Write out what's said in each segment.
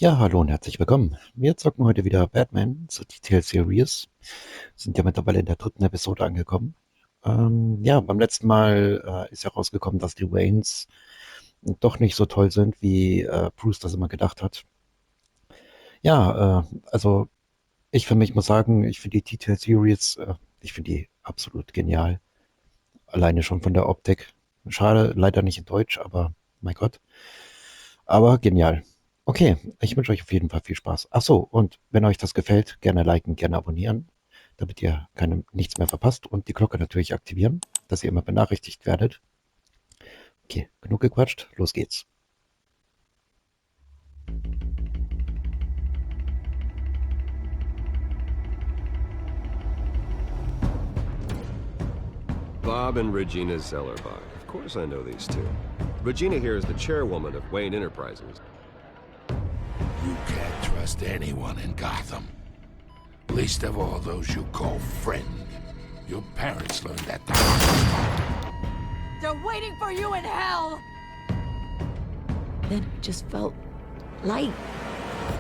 Ja, hallo und herzlich willkommen. Wir zocken heute wieder Batman zur Telltale Series. Sind ja mittlerweile in der dritten Episode angekommen. Ja, beim letzten Mal ist ja rausgekommen, dass die Waynes doch nicht so toll sind, wie Bruce das immer gedacht hat. Ja, also ich für mich muss sagen, ich finde die Telltale Series, ich finde die absolut genial. Alleine schon von der Optik. Schade, leider nicht in Deutsch, aber mein Gott. Aber genial. Okay, ich wünsche euch auf jeden Fall viel Spaß. Ach so, und wenn euch das gefällt, gerne liken, gerne abonnieren, damit ihr nichts mehr verpasst und die Glocke natürlich aktivieren, dass ihr immer benachrichtigt werdet. Okay, genug gequatscht, los geht's. Bob and Regina Zellerbach. Of course I know these two. Regina here is the chairwoman of Wayne Enterprises. You can't trust anyone in Gotham. Least of all those you call friend. Your parents learned that the hard way. They're waiting for you in hell! Then it just felt light.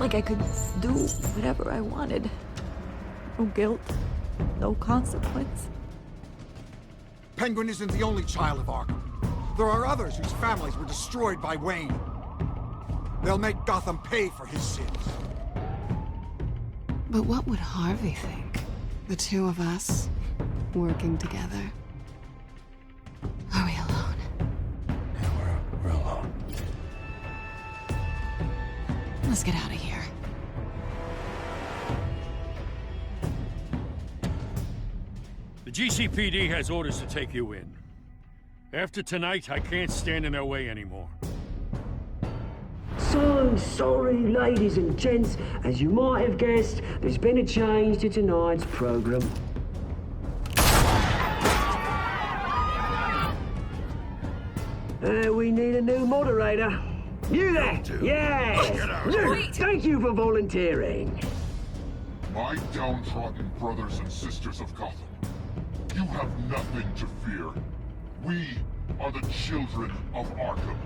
Like I could do whatever I wanted. No guilt, no consequence. Penguin isn't the only child of Arkham. There are others whose families were destroyed by Wayne. They'll make Gotham pay for his sins. But what would Harvey think? The two of us, working together? Are we alone? Yeah, we're alone. Let's get out of here. The GCPD has orders to take you in. After tonight, I can't stand in their way anymore. So sorry, ladies and gents. As you might have guessed, there's been a change to tonight's program. We need a new moderator. You there? Yeah! Wait. Thank you for volunteering. My downtrodden brothers and sisters of Gotham, you have nothing to fear. We are the children of Arkham.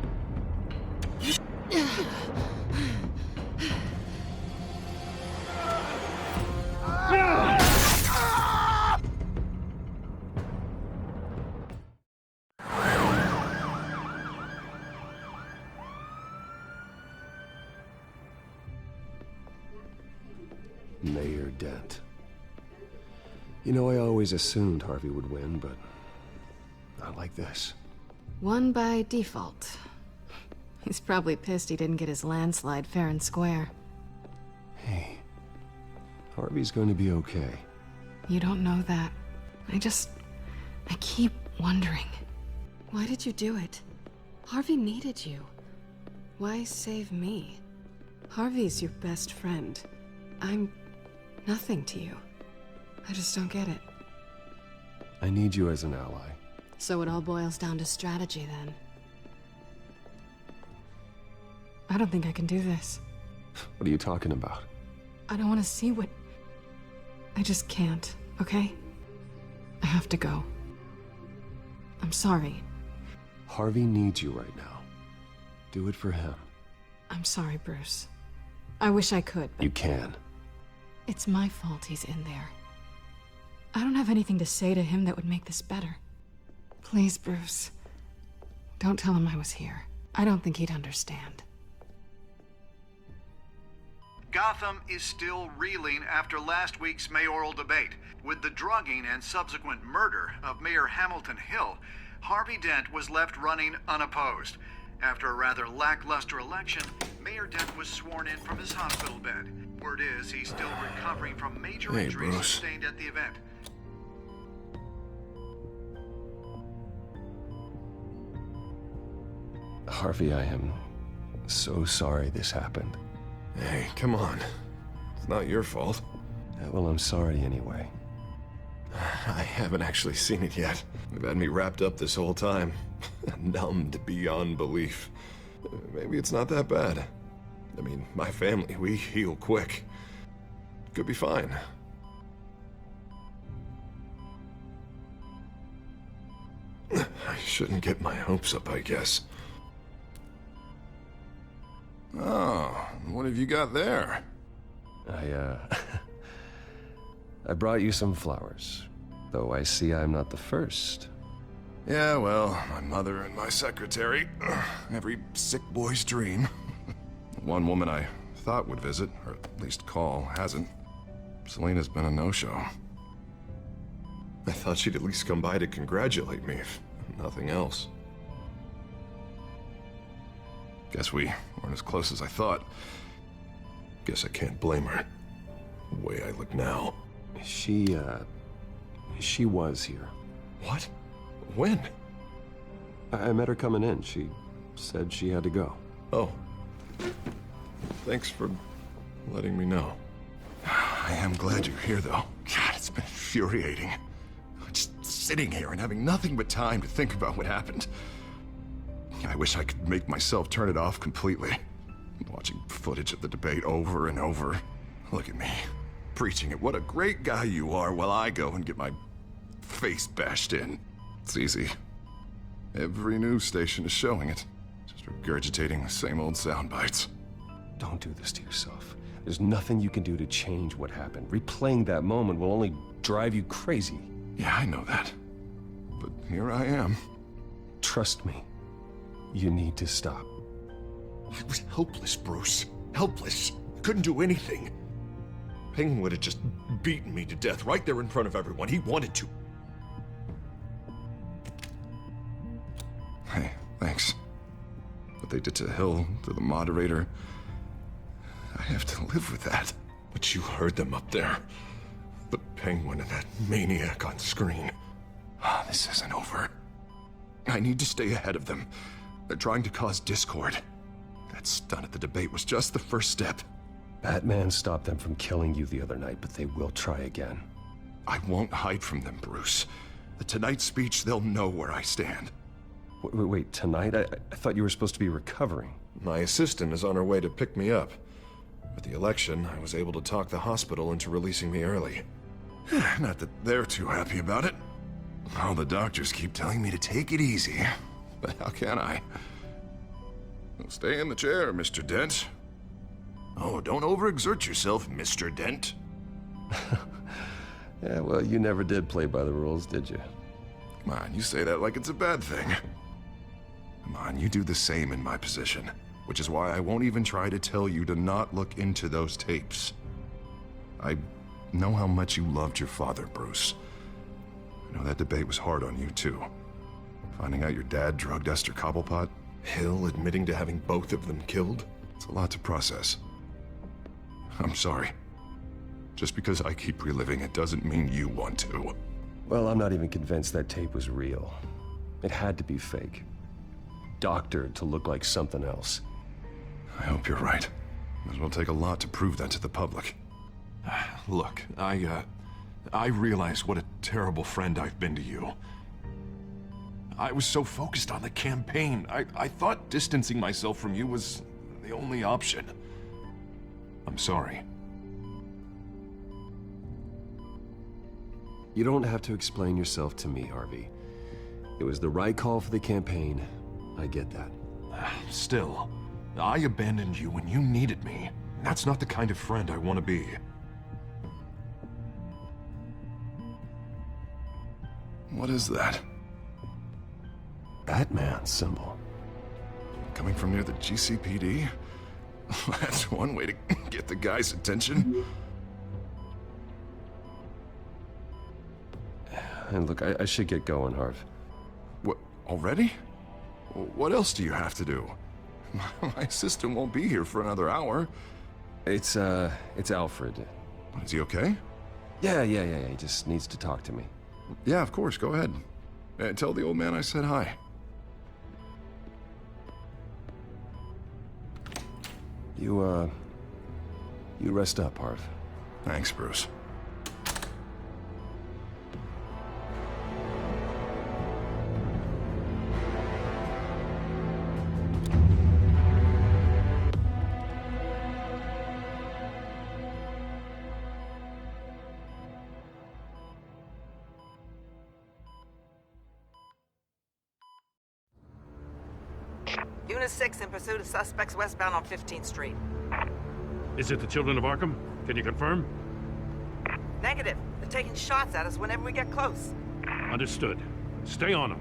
Mayor Dent. You know, I always assumed Harvey would win, but not like this. Won by default. He's probably pissed he didn't get his landslide fair and square. Hey, Harvey's going to be okay. You don't know that. I keep wondering. Why did you do it? Harvey needed you. Why save me? Harvey's your best friend. I'm nothing to you. I just don't get it. I need you as an ally. So it all boils down to strategy, then. I don't think I can do this. What are you talking about? I don't want to see what... I just can't, okay? I have to go. I'm sorry. Harvey needs you right now. Do it for him. I'm sorry, Bruce. I wish I could, but... You can. It's my fault he's in there. I don't have anything to say to him that would make this better. Please, Bruce. Don't tell him I was here. I don't think he'd understand. Gotham is still reeling after last week's mayoral debate. With the drugging and subsequent murder of Mayor Hamilton Hill, Harvey Dent was left running unopposed. After a rather lackluster election, Mayor Dent was sworn in from his hospital bed. Word is he's still recovering from major injuries Bruce. sustained at the event. Harvey, I am so sorry this happened. Hey, come on. It's not your fault. Well, I'm sorry anyway. I haven't actually seen it yet. They've had me wrapped up this whole time. Numbed beyond belief. Maybe it's not that bad. I mean, my family, we heal quick. Could be fine. I shouldn't get my hopes up, I guess. Oh, what have you got there? I brought you some flowers. Though I see I'm not the first. Yeah, well, my mother and my secretary. Every sick boy's dream. One woman I thought would visit, or at least call, hasn't. Selena's been a no-show. I thought she'd at least come by to congratulate me, if nothing else. Guess we weren't as close as I thought. Guess I can't blame her. The way I look now. She was here. What? When? I met her coming in. She said she had to go. Oh. Thanks for letting me know. I am glad you're here, though. God, it's been infuriating. Just sitting here and having nothing but time to think about what happened. I wish I could make myself turn it off completely. Watching footage of the debate over and over. Look at me, preaching at what a great guy you are while I go and get my face bashed in. It's easy. Every news station is showing it. Just regurgitating the same old sound bites. Don't do this to yourself. There's nothing you can do to change what happened. Replaying that moment will only drive you crazy. Yeah, I know that. But here I am. Trust me. You need to stop. I was helpless, Bruce. Helpless. Couldn't do anything. Penguin would have just beaten me to death right there in front of everyone. He wanted to. Hey, thanks. What they did to Hill, to the moderator, I have to live with that. But you heard them up there. The Penguin and that maniac on screen. This isn't over. I need to stay ahead of them. They're trying to cause discord. That stunt at the debate was just the first step. Batman stopped them from killing you the other night, but they will try again. I won't hide from them, Bruce. The tonight speech, they'll know where I stand. Wait, tonight? I thought you were supposed to be recovering. My assistant is on her way to pick me up. With the election, I was able to talk the hospital into releasing me early. Not that they're too happy about it. All the doctors keep telling me to take it easy. But how can I? Stay in the chair, Mr. Dent. Oh, don't overexert yourself, Mr. Dent. Yeah, well, you never did play by the rules, did you? Come on, you say that like it's a bad thing. Come on, you do the same in my position. Which is why I won't even try to tell you to not look into those tapes. I know how much you loved your father, Bruce. I know that debate was hard on you, too. Finding out your dad drugged Esther Cobblepot, Hill admitting to having both of them killed. It's a lot to process. I'm sorry. Just because I keep reliving it doesn't mean you want to. Well, I'm not even convinced that tape was real. It had to be fake. Doctored to look like something else. I hope you're right. It will take a lot to prove that to the public. Look, I realize what a terrible friend I've been to you. I was so focused on the campaign. I thought distancing myself from you was the only option. I'm sorry. You don't have to explain yourself to me, Harvey. It was the right call for the campaign. I get that. Still, I abandoned you when you needed me. That's not the kind of friend I want to be. What is that? Batman symbol. Coming from near the GCPD? That's one way to get the guy's attention. And look, I should get going, Harv. What, already? What else do you have to do? My assistant won't be here for another hour. It's Alfred. Is he okay? Yeah, he just needs to talk to me. Yeah, of course, go ahead. Tell the old man I said hi. You rest up, Harv. Thanks, Bruce. Unit 6 in pursuit of suspects westbound on 15th Street. Is it the Children of Arkham? Can you confirm? Negative. They're taking shots at us whenever we get close. Understood. Stay on them.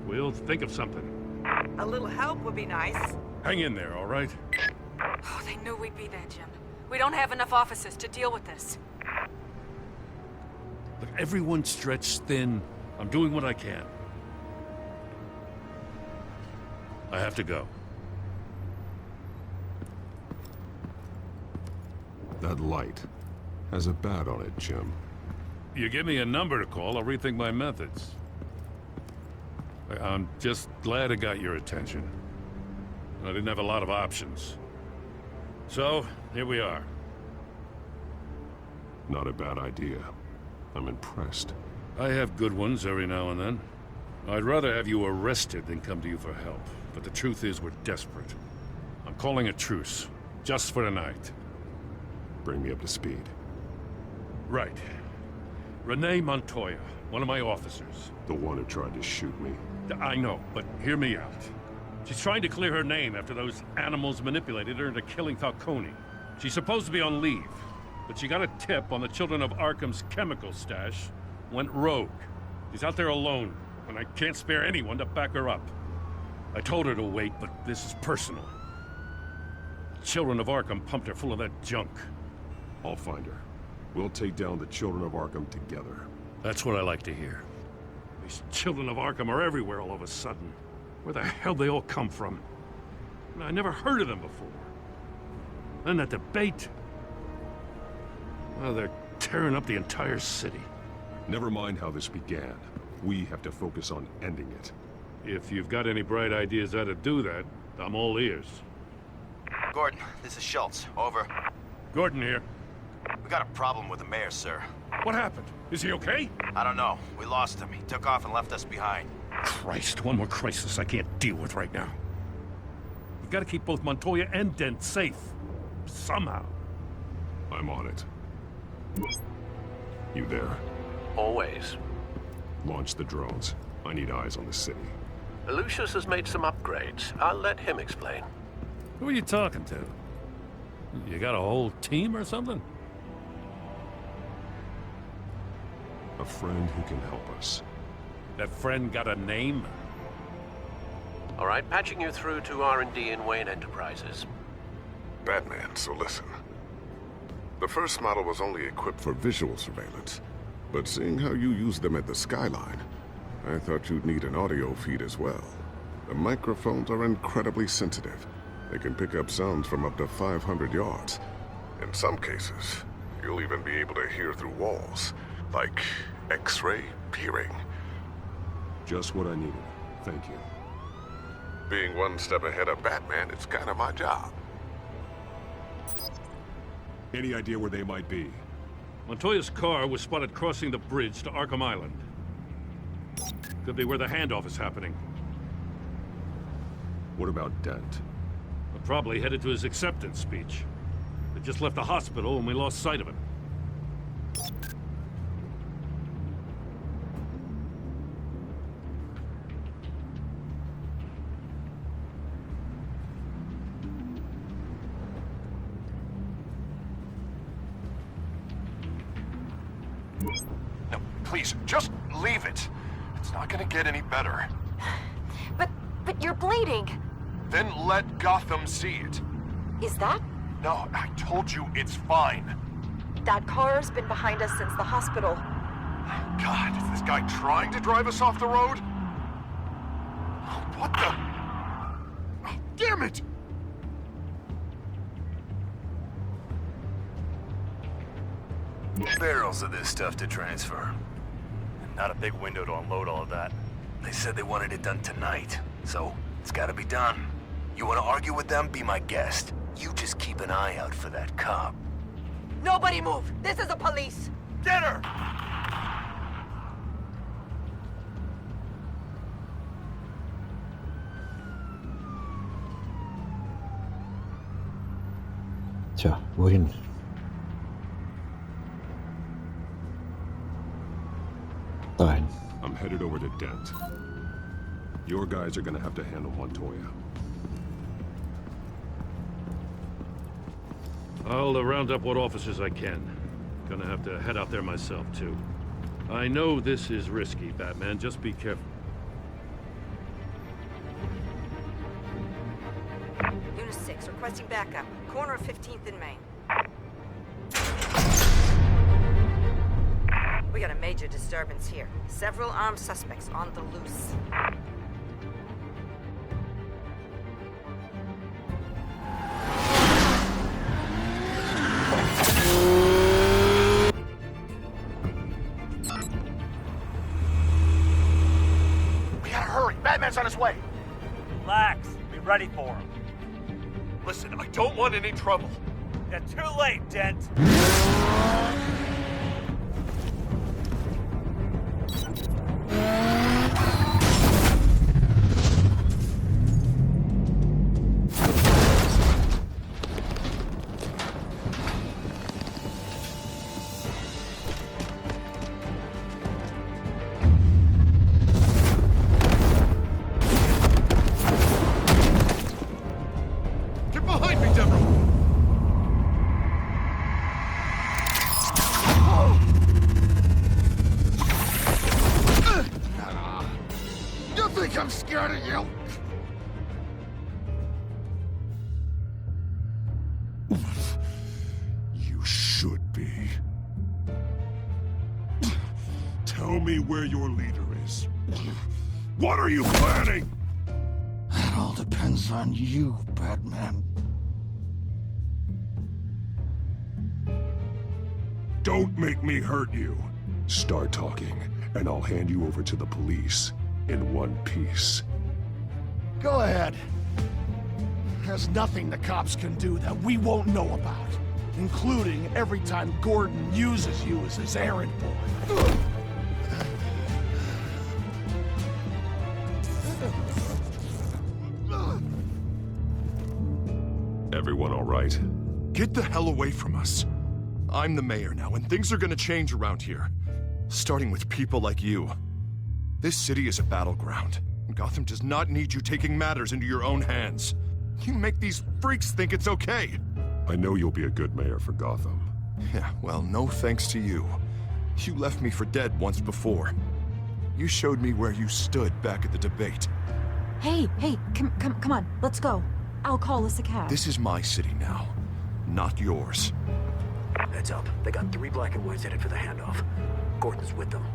We'll think of something. A little help would be nice. Hang in there, all right? Oh, they knew we'd be there, Jim. We don't have enough officers to deal with this. Look, everyone's stretched thin. I'm doing what I can. I have to go. That light has a bat on it, Jim. You give me a number to call, I'll rethink my methods. I'm just glad it got your attention. I didn't have a lot of options. So, here we are. Not a bad idea. I'm impressed. I have good ones every now and then. I'd rather have you arrested than come to you for help. But the truth is, we're desperate. I'm calling a truce. Just for tonight. Bring me up to speed. Right. Renee Montoya, one of my officers. The one who tried to shoot me. I know, but hear me out. She's trying to clear her name after those animals manipulated her into killing Falcone. She's supposed to be on leave, but she got a tip on the Children of Arkham's chemical stash, went rogue. She's out there alone, and I can't spare anyone to back her up. I told her to wait, but this is personal. Children of Arkham pumped her full of that junk. I'll find her. We'll take down the Children of Arkham together. That's what I like to hear. These Children of Arkham are everywhere all of a sudden. Where the hell they all come from? I never heard of them before. Then that debate. Well, they're tearing up the entire city. Never mind how this began. We have to focus on ending it. If you've got any bright ideas how to do that, I'm all ears. Gordon, this is Schultz. Over. Gordon here. We got a problem with the mayor, sir. What happened? Is he okay? I don't know. We lost him. He took off and left us behind. Christ, one more crisis I can't deal with right now. We've got to keep both Montoya and Dent safe. Somehow. I'm on it. You there? Always. Launch the drones. I need eyes on the city. Lucius has made some upgrades. I'll let him explain. Who are you talking to? You got a whole team or something? A friend who can help us. That friend got a name? All right, patching you through to R&D in Wayne Enterprises. Batman, so listen. The first model was only equipped for visual surveillance, but seeing how you use them at the skyline, I thought you'd need an audio feed as well. The microphones are incredibly sensitive. They can pick up sounds from up to 500 yards. In some cases, you'll even be able to hear through walls, like X-ray peering. Just what I needed. Thank you. Being one step ahead of Batman, it's kind of my job. Any idea where they might be? Montoya's car was spotted crossing the bridge to Arkham Island. Could be where the handoff is happening. What about Dent? We're probably headed to his acceptance speech. They just left the hospital and we lost sight of him. No, please, just leave it. It's not gonna get any better. But you're bleeding. Then let Gotham see it. Is that? No, I told you it's fine. That car's been behind us since the hospital. God, is this guy trying to drive us off the road? What the? Oh, damn it! Barrels of this stuff to transfer. And not a big window to unload all of that. They said they wanted it done tonight, so it's gotta be done. You wanna argue with them? Be my guest. You just keep an eye out for that cop. Nobody move! This is the police! Get her! Tja, wohin? Dahin. I'm headed over to Dent. Your guys are gonna have to handle Montoya. I'll round up what officers I can. Gonna have to head out there myself, too. I know this is risky, Batman. Just be careful. Unit 6, requesting backup. Corner of 15th and Main. We got a major disturbance here. Several armed suspects on the loose. We gotta hurry. Batman's on his way. Relax. Be ready for him. Listen, I don't want any trouble. You're too late, Dent. Get behind me, Deborah! You think I'm scared of you? You should be. Tell me where your leader is. What are you planning? That all depends on you, Batman. Don't make me hurt you. Start talking, and I'll hand you over to the police in one piece. Go ahead. There's nothing the cops can do that we won't know about, including every time Gordon uses you as his errand boy. Everyone all right? Get the hell away from us. I'm the mayor now, and things are gonna change around here. Starting with people like you. This city is a battleground, and Gotham does not need you taking matters into your own hands. You make these freaks think it's okay. I know you'll be a good mayor for Gotham. Yeah, well, no thanks to you. You left me for dead once before. You showed me where you stood back at the debate. Hey, come on, let's go. I'll call us a cab. This is my city now, not yours. Heads up. They got 3 black and whites headed for the handoff. Gordon's with them.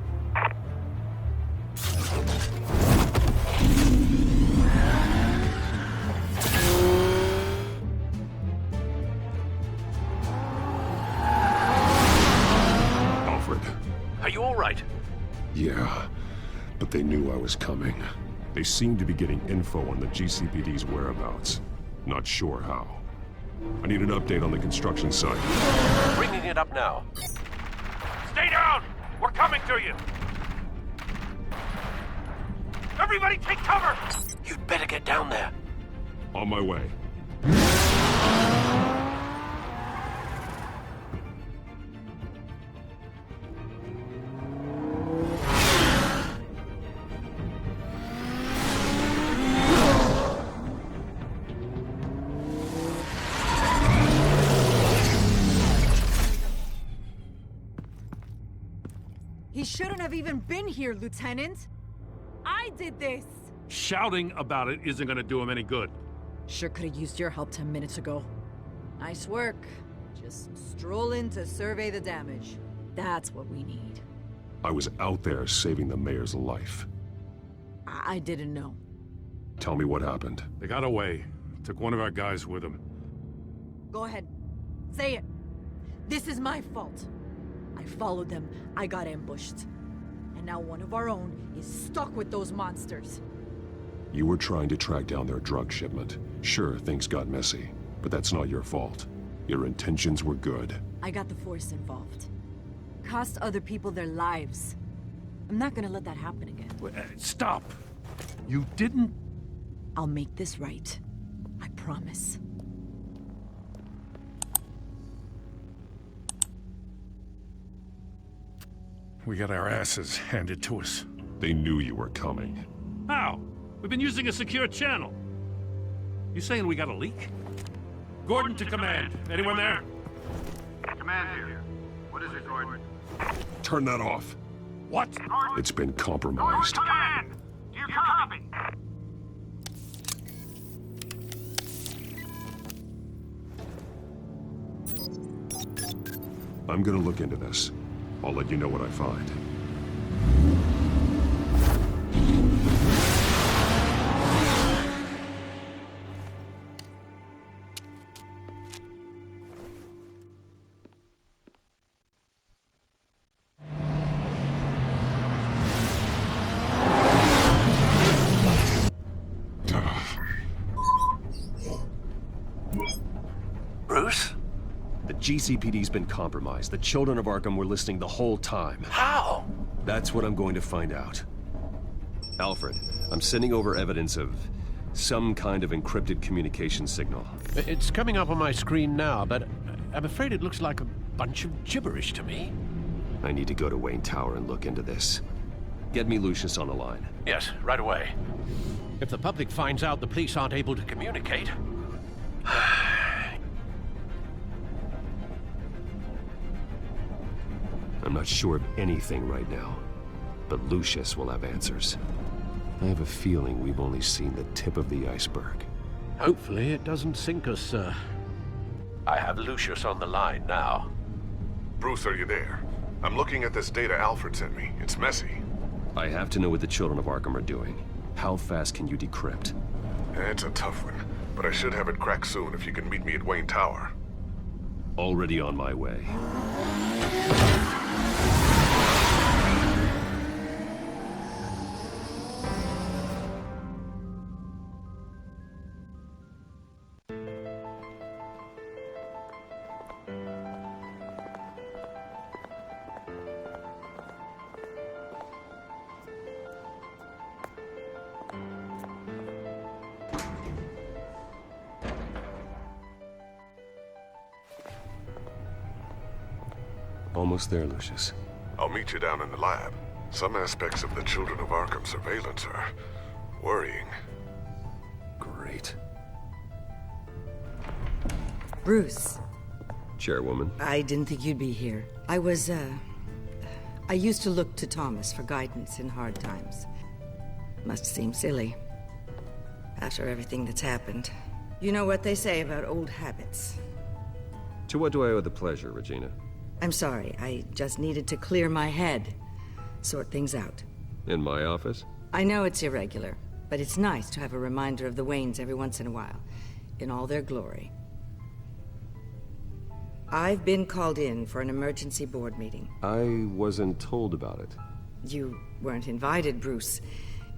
Alfred. Are you all right? Yeah, but they knew I was coming. They seem to be getting info on the GCPD's whereabouts. Not sure how. I need an update on the construction site. Bringing it up now. Stay down! We're coming to you! Everybody take cover! You'd better get down there. On my way. He shouldn't have even been here, Lieutenant. I did this. Shouting about it isn't gonna do him any good. Sure could have used your help 10 minutes ago. Nice work. Just stroll in to survey the damage. That's what we need. I was out there saving the mayor's life. I didn't know. Tell me what happened. They got away. Took one of our guys with them. Go ahead. Say it. This is my fault. I followed them, I got ambushed. And now one of our own is stuck with those monsters. You were trying to track down their drug shipment. Sure, things got messy, but that's not your fault. Your intentions were good. I got the Force involved. Cost other people their lives. I'm not gonna let that happen again. Stop! You didn't... I'll make this right. I promise. We got our asses handed to us. They knew you were coming. How? We've been using a secure channel. You saying we got a leak? Gordon to command. Anyone there? command here. What is it, Gordon? Turn that off. What? It's been compromised. Command! Do you copy? I'm gonna look into this. I'll let you know what I find. Bruce? The GCPD's been compromised. The children of Arkham were listening the whole time. How? That's what I'm going to find out. Alfred, I'm sending over evidence of some kind of encrypted communication signal. It's coming up on my screen now, but I'm afraid it looks like a bunch of gibberish to me. I need to go to Wayne Tower and look into this. Get me Lucius on the line. Yes, right away. If the public finds out the police aren't able to communicate... I'm not sure of anything right now, but Lucius will have answers. I have a feeling we've only seen the tip of the iceberg. Hopefully it doesn't sink us, sir. I have Lucius on the line now. Bruce, are you there? I'm looking at this data Alfred sent me. It's messy. I have to know what the children of Arkham are doing. How fast can you decrypt? It's a tough one, but I should have it cracked soon if you can meet me at Wayne Tower. Already on my way. Almost there, Lucius. I'll meet you down in the lab. Some aspects of the Children of Arkham surveillance are worrying. Great. Bruce. Chairwoman. I didn't think you'd be here. I used to look to Thomas for guidance in hard times. Must seem silly. After everything that's happened. You know what they say about old habits. To what do I owe the pleasure, Regina? I'm sorry, I just needed to clear my head. Sort things out. In my office? I know it's irregular, but it's nice to have a reminder of the Waynes every once in a while. In all their glory. I've been called in for an emergency board meeting. I wasn't told about it. You weren't invited, Bruce.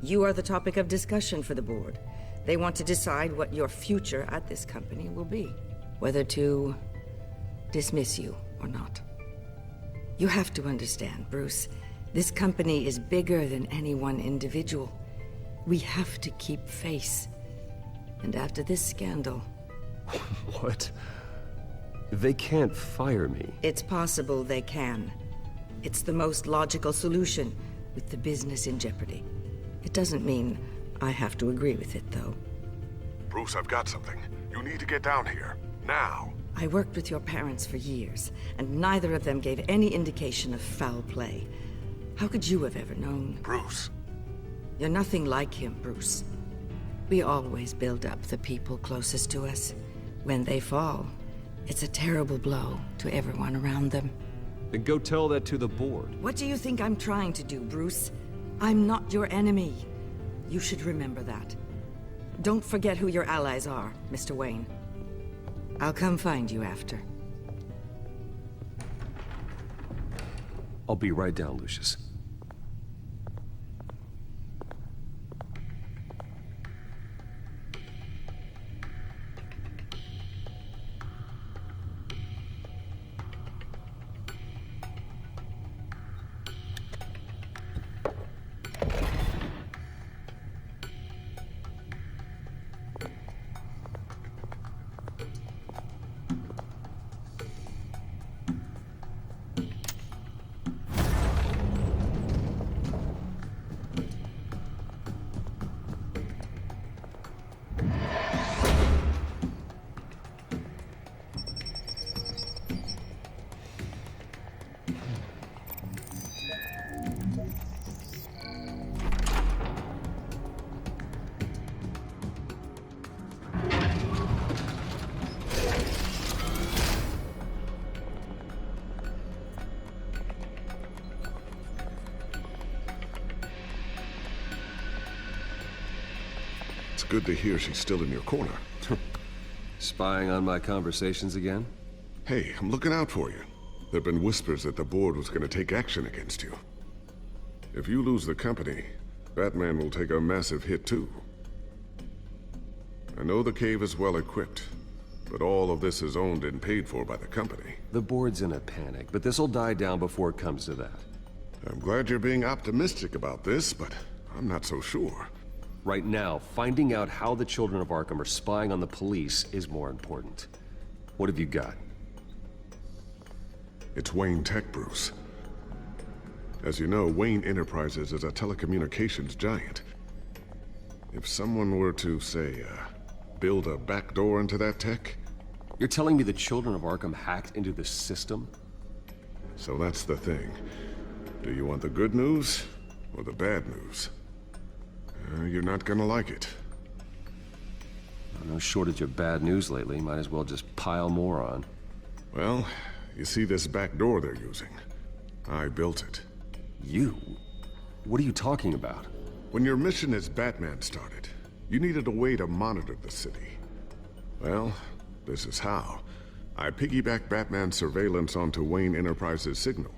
You are the topic of discussion for the board. They want to decide what your future at this company will be. Whether to dismiss you or not. You have to understand, Bruce. This company is bigger than any one individual. We have to keep face. And after this scandal... What? They can't fire me. It's possible they can. It's the most logical solution, with the business in jeopardy. It doesn't mean I have to agree with it, though. Bruce, I've got something. You need to get down here. Now. I worked with your parents for years, and neither of them gave any indication of foul play. How could you have ever known? Bruce. You're nothing like him, Bruce. We always build up the people closest to us. When they fall, it's a terrible blow to everyone around them. Then go tell that to the board. What do you think I'm trying to do, Bruce? I'm not your enemy. You should remember that. Don't forget who your allies are, Mr. Wayne. I'll come find you after. I'll be right down, Lucius. good to hear she's still in your corner. Spying on my conversations again? Hey, I'm looking out for you. There have been whispers that the board was going to take action against you. If you lose the company, Batman will take a massive hit too. I know the cave is well equipped, but all of this is owned and paid for by the company. The board's in a panic, but this'll die down before it comes to that. I'm glad you're being optimistic about this, but I'm not so sure. Right now, finding out how the children of Arkham are spying on the police is more important. What have you got? It's Wayne Tech, Bruce. As you know, Wayne Enterprises is a telecommunications giant. If someone were to, say, build a backdoor into that tech... You're telling me the children of Arkham hacked into the system? So that's the thing. Do you want the good news or the bad news? You're not gonna like it. No shortage of bad news lately. Might as well just pile more on. Well, you see this back door they're using? I built it. You? What are you talking about? When your mission as Batman started, you needed a way to monitor the city. Well, this is how. I piggybacked Batman's surveillance onto Wayne Enterprises' signal.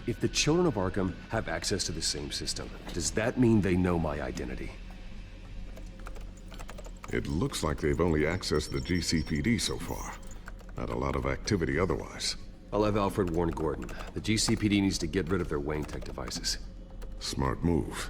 If the children of Arkham have access to the same system, does that mean they know my identity? It looks like they've only accessed the GCPD so far. Not a lot of activity otherwise. I'll have Alfred warn Gordon. The GCPD needs to get rid of their Wayne Tech devices. Smart move.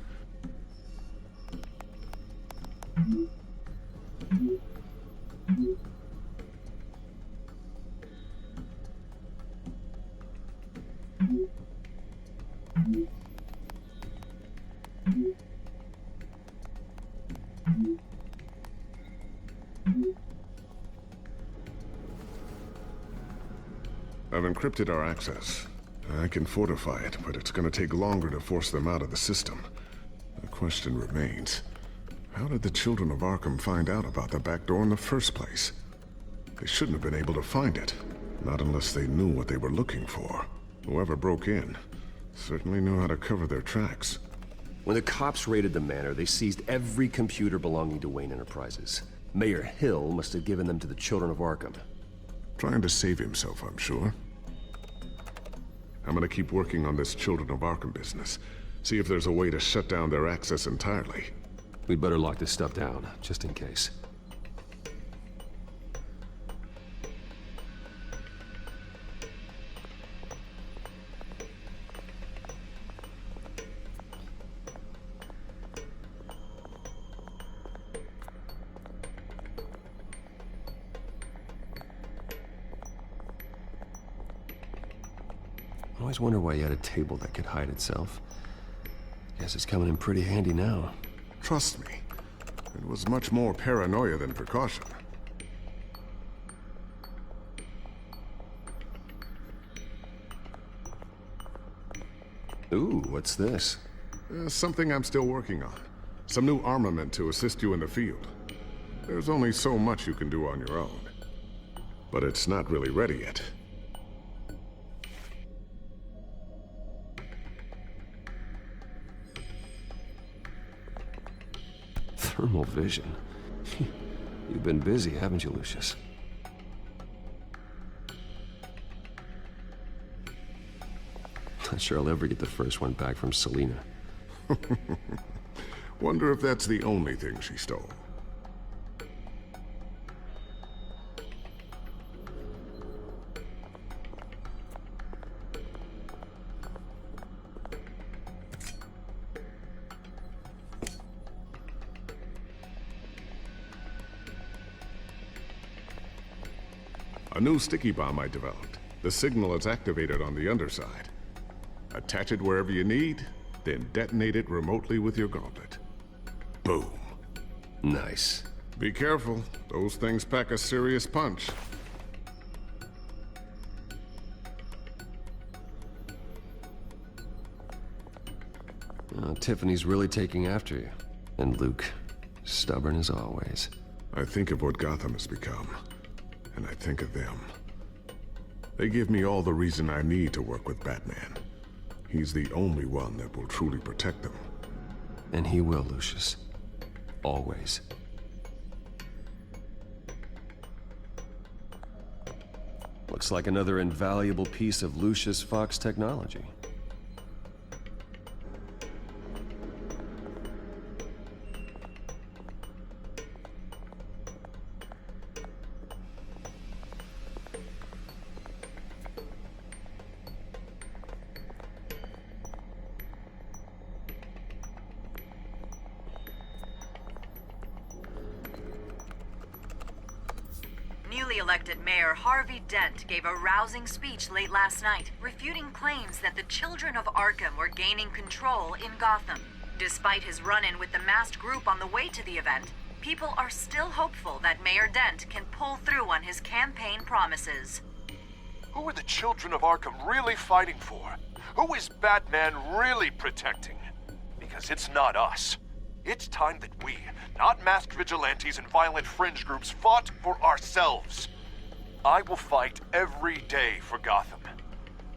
I've encrypted our access. I can fortify it, but it's going to take longer to force them out of the system. The question remains, how did the children of Arkham find out about the back door in the first place? They shouldn't have been able to find it. Not unless they knew what they were looking for. Whoever broke in certainly knew how to cover their tracks. When the cops raided the manor, they seized every computer belonging to Wayne Enterprises. Mayor Hill must have given them to the children of Arkham. Trying to save himself, I'm sure. I'm gonna keep working on this Children of Arkham business. See if there's a way to shut down their access entirely. We'd better lock this stuff down, just in case. I always wonder why you had a table that could hide itself. Guess it's coming in pretty handy now. Trust me, it was much more paranoia than precaution. Ooh, what's this? Something I'm still working on. Some new armament to assist you in the field. There's only so much you can do on your own. But it's not really ready yet. Thermal vision. You've been busy, haven't you, Lucius? Not sure I'll ever get the first one back from Selina. Wonder if that's the only thing she stole. A new sticky bomb I developed. The signal is activated on the underside. Attach it wherever you need, then detonate it remotely with your gauntlet. Boom. Nice. Be careful. Those things pack a serious punch. Tiffany's really taking after you. And Luke, stubborn as always. I think of what Gotham has become, and I think of them. They give me all the reason I need to work with Batman. He's the only one that will truly protect them. And he will, Lucius. Always. Looks like another invaluable piece of Lucius Fox technology. Newly elected Mayor Harvey Dent gave a rousing speech late last night, refuting claims that the children of Arkham were gaining control in Gotham. Despite his run-in with the masked group on the way to the event, people are still hopeful that Mayor Dent can pull through on his campaign promises. Who are the children of Arkham really fighting for? Who is Batman really protecting? Because it's not us. It's time that we, not masked vigilantes and violent fringe groups, fought for ourselves. I will fight every day for Gotham.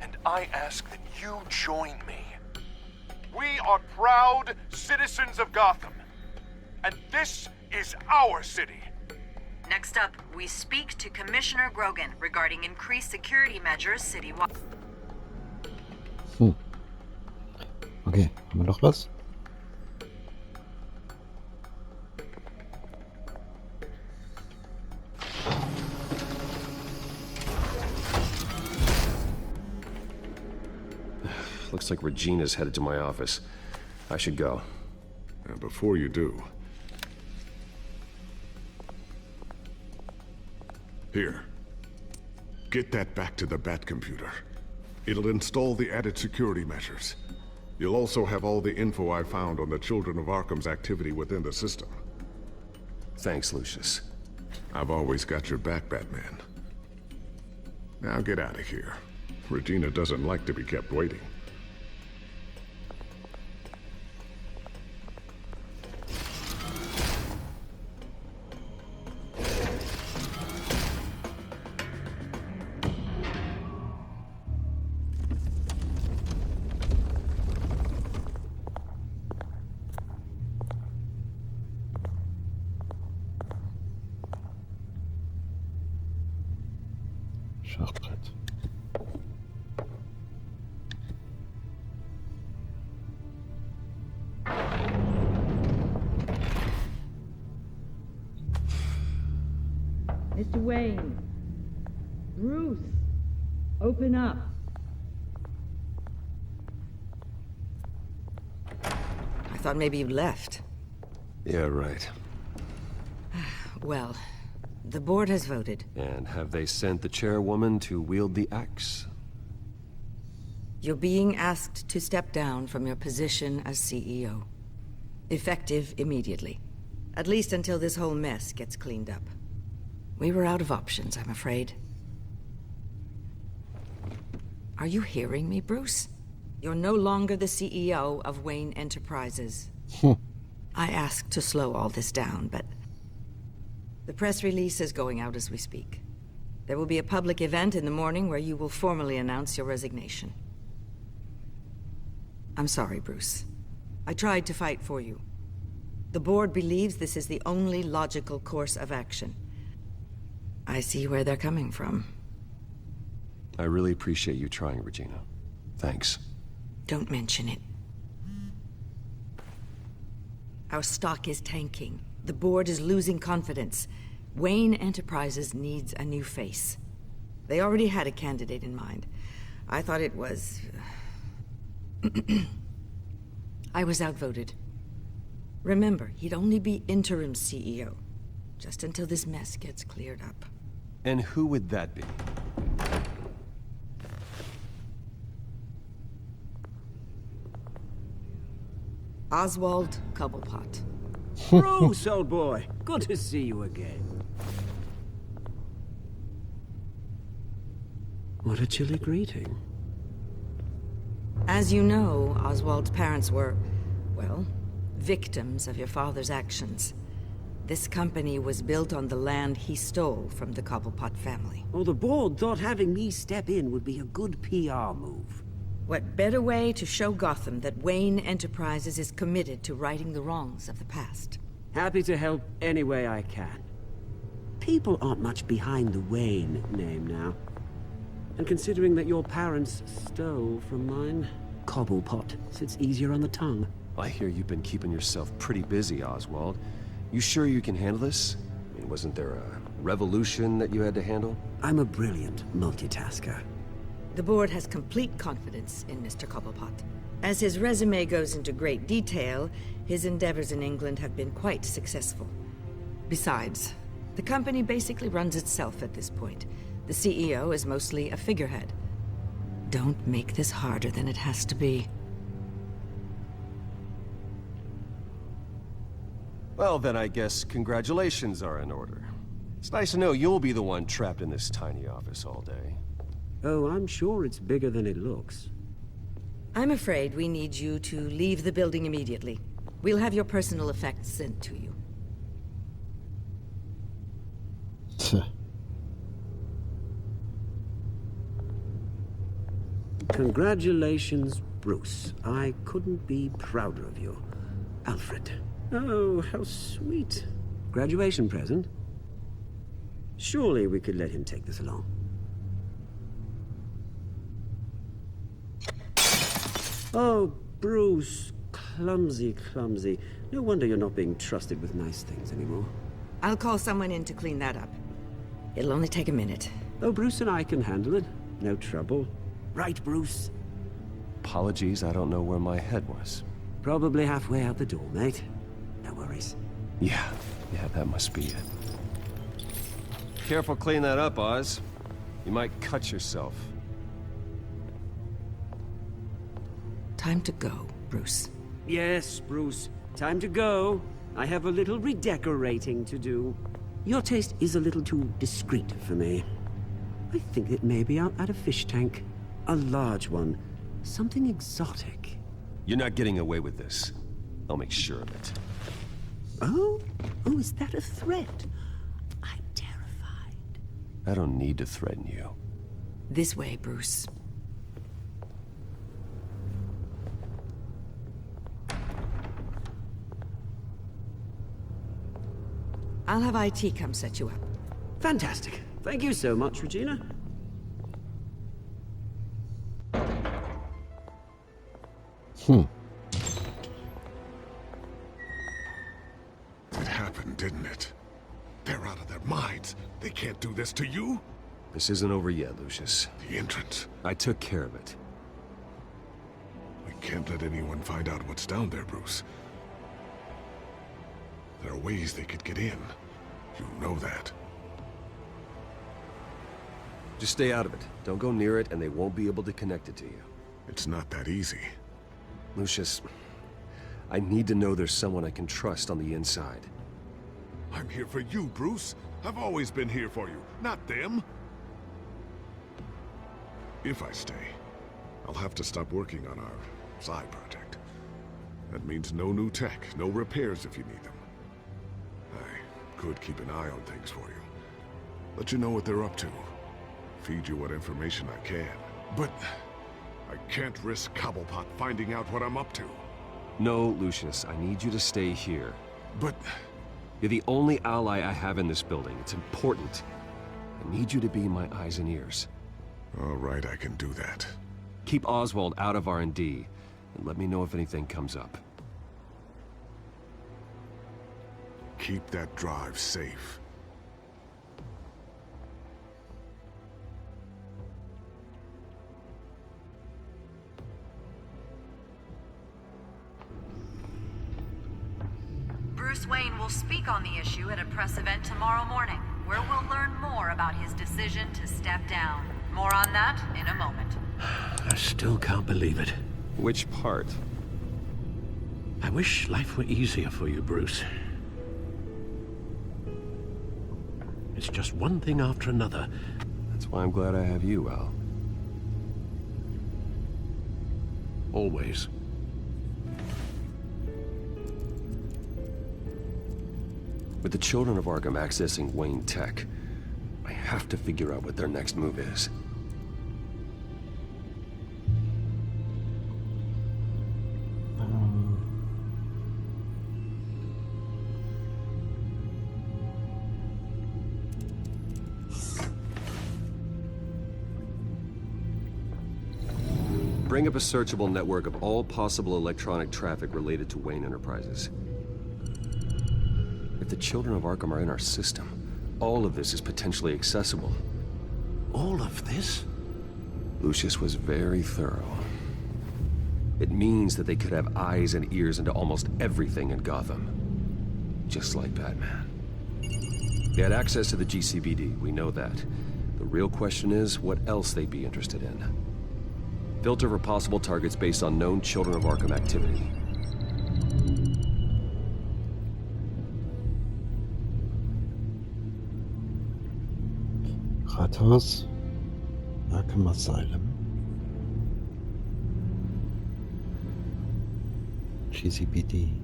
And I ask that you join me. We are proud citizens of Gotham. And this is our city. Next up, we speak to Commissioner Grogan regarding increased security measures citywide. Okay, haben wir noch was? Looks like Regina's headed to my office. I should go. And before you do... Here. Get that back to the Bat computer. It'll install the added security measures. You'll also have all the info I found on the Children of Arkham's activity within the system. Thanks, Lucius. I've always got your back, Batman. Now get out of here. Regina doesn't like to be kept waiting. Schachbrett. Mr. Wayne. Bruce. Open up. I thought maybe you'd left. Yeah, right. Well, the board has voted. And have they sent the chairwoman to wield the axe? You're being asked to step down from your position as CEO. Effective immediately. At least until this whole mess gets cleaned up. We were out of options, I'm afraid. Are you hearing me, Bruce? You're no longer the CEO of Wayne Enterprises. I asked to slow all this down, but... the press release is going out as we speak. There will be a public event in the morning where you will formally announce your resignation. I'm sorry, Bruce. I tried to fight for you. The board believes this is the only logical course of action. I see where they're coming from. I really appreciate you trying, Regina. Thanks. Don't mention it. Our stock is tanking. The board is losing confidence. Wayne Enterprises needs a new face. They already had a candidate in mind. I thought it was... I was outvoted. Remember, he'd only be interim CEO. Just until this mess gets cleared up. And who would that be? Oswald Cobblepot. Bruce, old boy. Good to see you again. What a chilly greeting. As you know, Oswald's parents were, well, victims of your father's actions. This company was built on the land he stole from the Cobblepot family. Oh, the board thought having me step in would be a good PR move. What better way to show Gotham that Wayne Enterprises is committed to righting the wrongs of the past? Happy to help any way I can. People aren't much behind the Wayne name now. And considering that your parents stole from mine, Cobblepot sits easier on the tongue. I hear you've been keeping yourself pretty busy, Oswald. You sure you can handle this? I mean, wasn't there a revolution that you had to handle? I'm a brilliant multitasker. The board has complete confidence in Mr. Cobblepot. As his resume goes into great detail, his endeavors in England have been quite successful. Besides, the company basically runs itself at this point. The CEO is mostly a figurehead. Don't make this harder than it has to be. Well, then I guess congratulations are in order. It's nice to know you'll be the one trapped in this tiny office all day. Oh, I'm sure it's bigger than it looks. I'm afraid we need you to leave the building immediately. We'll have your personal effects sent to you. Congratulations, Bruce. I couldn't be prouder of you. Alfred. Oh, how sweet. Graduation present? Surely we could let him take this along. Oh, Bruce. Clumsy, clumsy. No wonder you're not being trusted with nice things anymore. I'll call someone in to clean that up. It'll only take a minute. Oh, Bruce and I can handle it. No trouble. Right, Bruce? Apologies, I don't know where my head was. Probably halfway out the door, mate. No worries. Yeah, that must be it. Careful clean that up, Oz. You might cut yourself. Time to go, Bruce. Yes, Bruce. Time to go. I have a little redecorating to do. Your taste is a little too discreet for me. I think it may be out at a fish tank. A large one. Something exotic. You're not getting away with this. I'll make sure of it. Oh? Oh, is that a threat? I'm terrified. I don't need to threaten you. This way, Bruce. I'll have IT come set you up. Fantastic. Thank you so much, Regina. It happened, didn't it? They're out of their minds. They can't do this to you. This isn't over yet, Lucius. The entrance. I took care of it. We can't let anyone find out what's down there, Bruce. There are ways they could get in. You know that. Just stay out of it. Don't go near it, and they won't be able to connect it to you. It's not that easy. Lucius, I need to know there's someone I can trust on the inside. I'm here for you, Bruce. I've always been here for you, not them. If I stay, I'll have to stop working on our side project. That means no new tech, no repairs if you need them. I could keep an eye on things for you. Let you know what they're up to. Feed you what information I can. But I can't risk Cobblepot finding out what I'm up to. No, Lucius, I need you to stay here. But you're the only ally I have in this building. It's important. I need you to be my eyes and ears. All right, I can do that. Keep Oswald out of R&D, and let me know if anything comes up. Keep that drive safe. Bruce Wayne will speak on the issue at a press event tomorrow morning, where we'll learn more about his decision to step down. More on that in a moment. I still can't believe it. Which part? I wish life were easier for you, Bruce. It's just one thing after another. That's why I'm glad I have you, Al. Always. With the children of Arkham accessing Wayne tech, I have to figure out what their next move is. Bring up a searchable network of all possible electronic traffic related to Wayne Enterprises. If the children of Arkham are in our system, all of this is potentially accessible. All of this? Lucius was very thorough. It means that they could have eyes and ears into almost everything in Gotham. Just like Batman. They had access to the GCPD, we know that. The real question is, what else they'd be interested in. Filter for possible targets based on known Children of Arkham activity. Rathaus, Arkham Asylum, GCPD,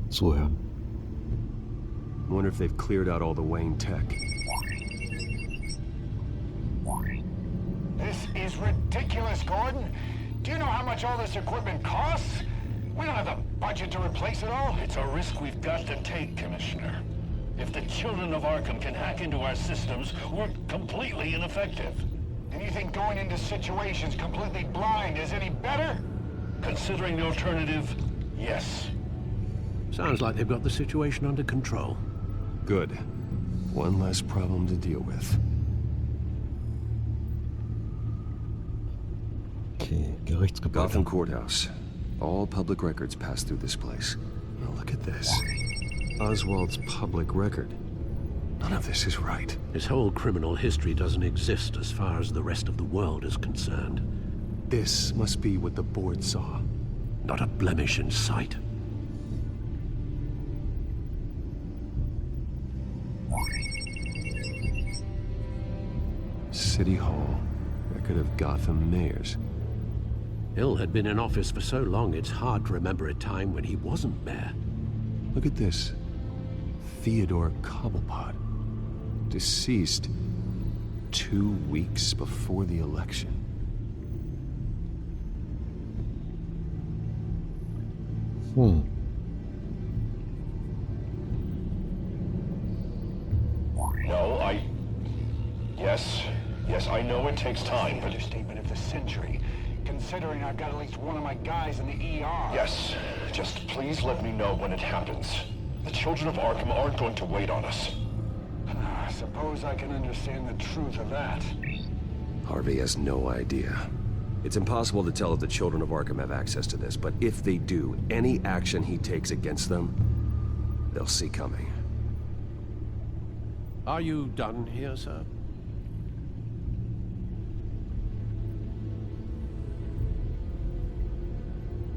zuhören. Wonder if they've cleared out all the Wayne tech. This is ridiculous, Gordon. Do you know how much all this equipment costs? We don't have the budget to replace it all. It's a risk we've got to take, Commissioner. If the children of Arkham can hack into our systems, we're completely ineffective. And you think going into situations completely blind is any better? Considering the alternative, yes. Sounds like they've got the situation under control. Good. One less problem to deal with. Okay, Gerichtsgebäude. Gotham Courthouse. All public records pass through this place. Now look at this. Oswald's public record. None of this is right. His whole criminal history doesn't exist as far as the rest of the world is concerned. This must be what the board saw. Not a blemish in sight. City Hall. Record of Gotham mayors. Hill had been in office for so long, it's hard to remember a time when he wasn't mayor. Look at this. Theodore Cobblepot. Deceased 2 weeks before the election. No, Yes, I know it takes time, but... Understatement of the century. Considering I've got at least one of my guys in the ER. Yes, just please let me know when it happens. The children of Arkham aren't going to wait on us. I suppose I can understand the truth of that. Harvey has no idea. It's impossible to tell if the children of Arkham have access to this, but if they do, any action he takes against them, they'll see coming. Are you done here, sir?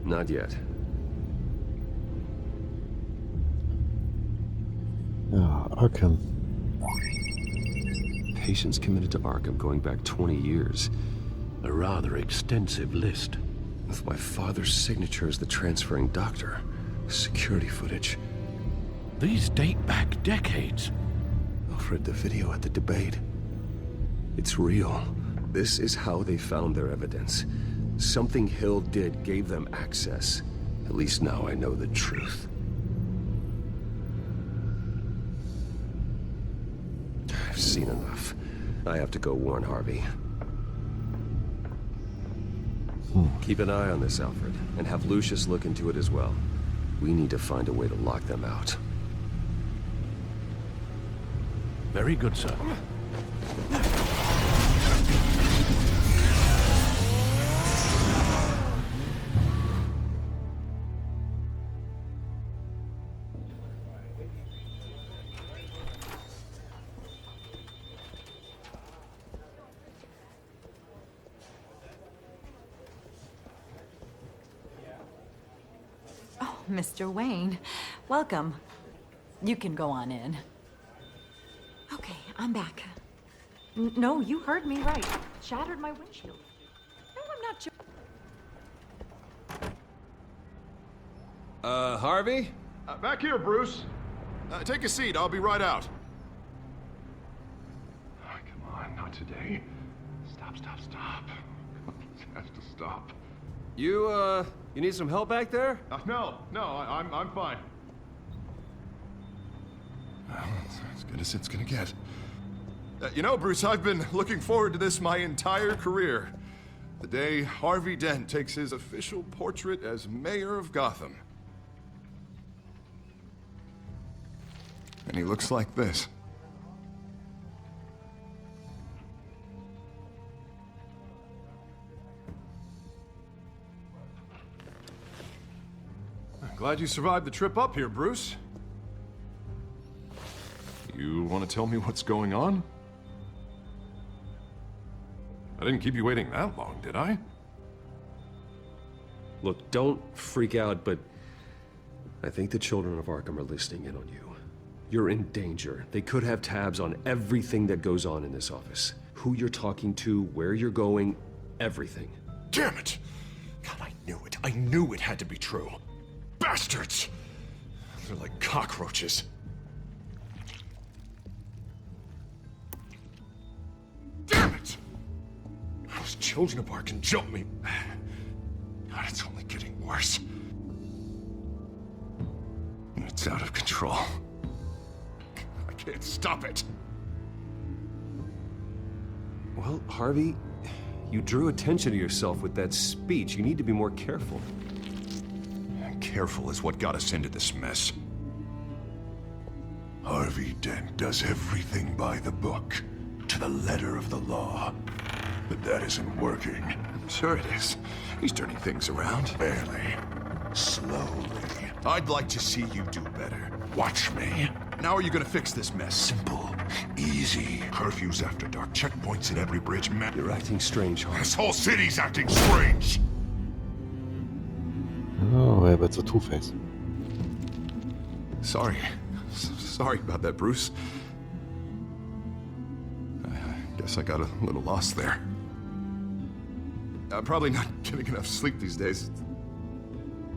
Not yet. Arkham. Patients committed to Arkham going back 20 years. A rather extensive list. With my father's signature as the transferring doctor. Security footage. These date back decades. I've read the video at the debate. It's real. This is how they found their evidence. Something Hill did gave them access. At least now I know the truth. I've seen enough. I have to go warn Harvey. Keep an eye on this, Alfred, and have Lucius look into it as well. We need to find a way to lock them out. Very good, sir. Mr. Wayne, welcome. You can go on in. Okay, I'm back. No, you heard me right. Shattered my windshield. No, I'm not joking. Harvey? Back here, Bruce. Take a seat. I'll be right out. Oh, come on, not today. Stop. This has to stop. You need some help back there? No, I'm fine. Well, it's as good as it's gonna get. You know, Bruce, I've been looking forward to this my entire career. The day Harvey Dent takes his official portrait as mayor of Gotham. And he looks like this. I'm glad you survived the trip up here, Bruce. You want to tell me what's going on? I didn't keep you waiting that long, did I? Look, don't freak out, but I think the children of Arkham are listening in on you. You're in danger. They could have tabs on everything that goes on in this office. Who you're talking to, where you're going, everything. Damn it! God, I knew it. I knew it had to be true. Bastards! They're like cockroaches. Damn it! Those children of Arkham jumped me. God, it's only getting worse. It's out of control. I can't stop it. Well, Harvey, you drew attention to yourself with that speech. You need to be more careful. Careful is what got us into this mess. Harvey Dent does everything by the book, to the letter of the law. But that isn't working. Sure it is. He's turning things around. Barely. Slowly. I'd like to see you do better. Watch me. Now are you gonna fix this mess? Simple. Easy. Curfews after dark. Checkpoints at every bridge. You're acting strange, Harvey. This whole city's acting strange. Oh, er wird so Two-Face. Sorry. Sorry about that, Bruce. I guess I got a little lost there. I'm probably not getting enough sleep these days.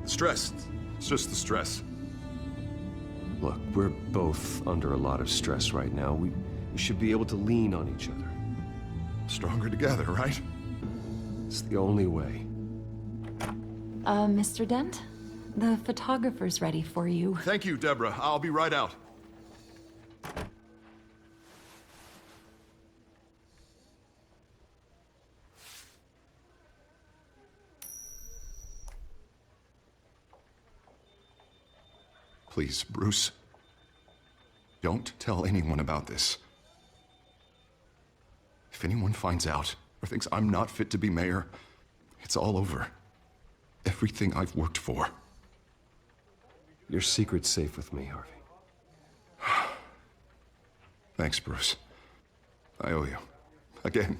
Stress. It's just the stress. Look, we're both under a lot of stress right now. We should be able to lean on each other. Stronger together, right? It's the only way. Mr. Dent? The photographer's ready for you. Thank you, Deborah. I'll be right out. Please, Bruce. Don't tell anyone about this. If anyone finds out or thinks I'm not fit to be mayor, it's all over. Everything I've worked for. Your secret's safe with me, Harvey. Thanks, Bruce. I owe you. Again.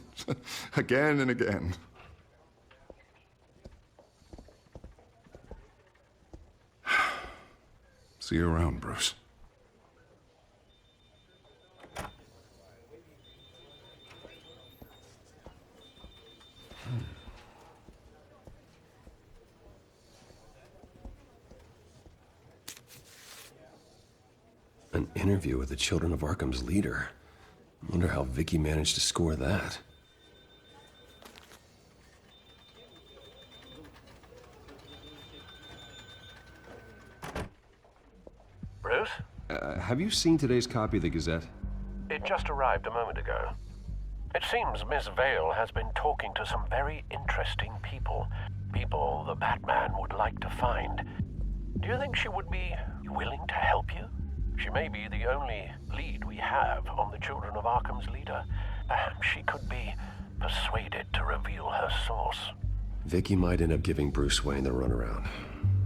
Again and again. See you around, Bruce. An interview with the Children of Arkham's leader. I wonder how Vicky managed to score that. Bruce? Have you seen today's copy of the Gazette? It just arrived a moment ago. It seems Miss Vale has been talking to some very interesting people. People the Batman would like to find. Do you think she would be willing to help you? She may be the only lead we have on the Children of Arkham's leader. Perhaps she could be persuaded to reveal her source. Vicky might end up giving Bruce Wayne the runaround.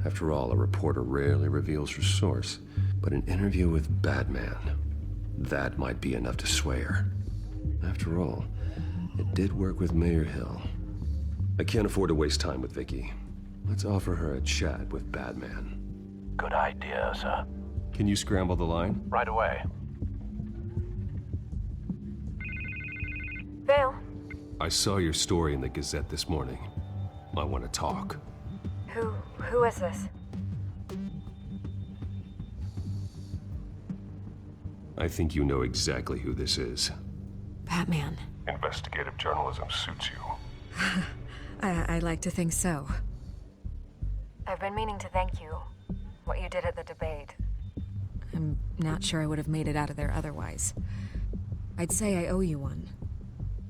After all, a reporter rarely reveals her source. But an interview with Batman, that might be enough to sway her. After all, it did work with Mayor Hill. I can't afford to waste time with Vicky. Let's offer her a chat with Batman. Good idea, sir. Can you scramble the line? Right away. Vale. I saw your story in the Gazette this morning. I want to talk. Who is this? I think you know exactly who this is. Batman. Investigative journalism suits you. I like to think so. I've been meaning to thank you. What you did at the debate. I'm not sure I would have made it out of there otherwise. I'd say I owe you one.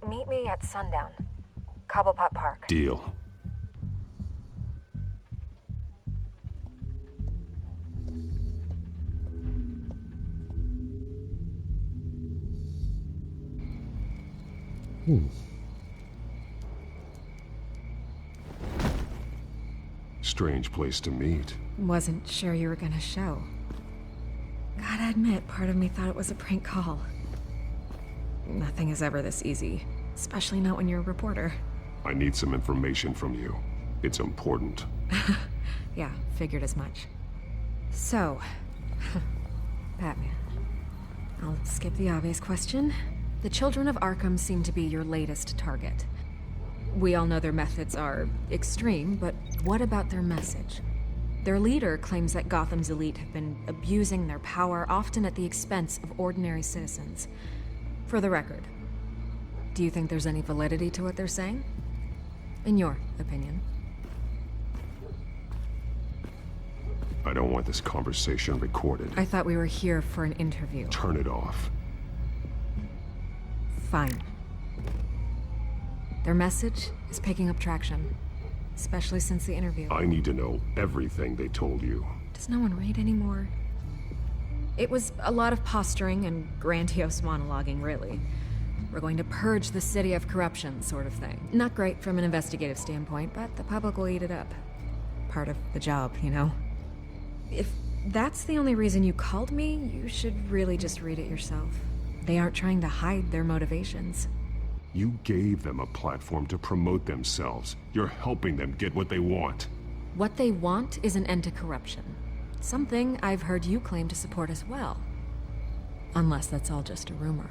Meet me at sundown. Cobblepot Park. Deal. Strange place to meet. Wasn't sure you were gonna show. Gotta admit, part of me thought it was a prank call. Nothing is ever this easy, especially not when you're a reporter. I need some information from you. It's important. Yeah, figured as much. So, Batman. I'll skip the obvious question. The children of Arkham seem to be your latest target. We all know their methods are extreme, but what about their message? Their leader claims that Gotham's elite have been abusing their power, often at the expense of ordinary citizens. For the record, do you think there's any validity to what they're saying? In your opinion? I don't want this conversation recorded. I thought we were here for an interview. Turn it off. Fine. Their message is picking up traction, especially since the interview. I need to know everything they told you. Does no one read anymore? It was a lot of posturing and grandiose monologuing, really. We're going to purge the city of corruption, sort of thing. Not great from an investigative standpoint, but the public will eat it up. Part of the job, you know? If that's the only reason you called me, you should really just read it yourself. They aren't trying to hide their motivations. You gave them a platform to promote themselves. You're helping them get what they want. What they want is an end to corruption. Something I've heard you claim to support as well. Unless that's all just a rumor.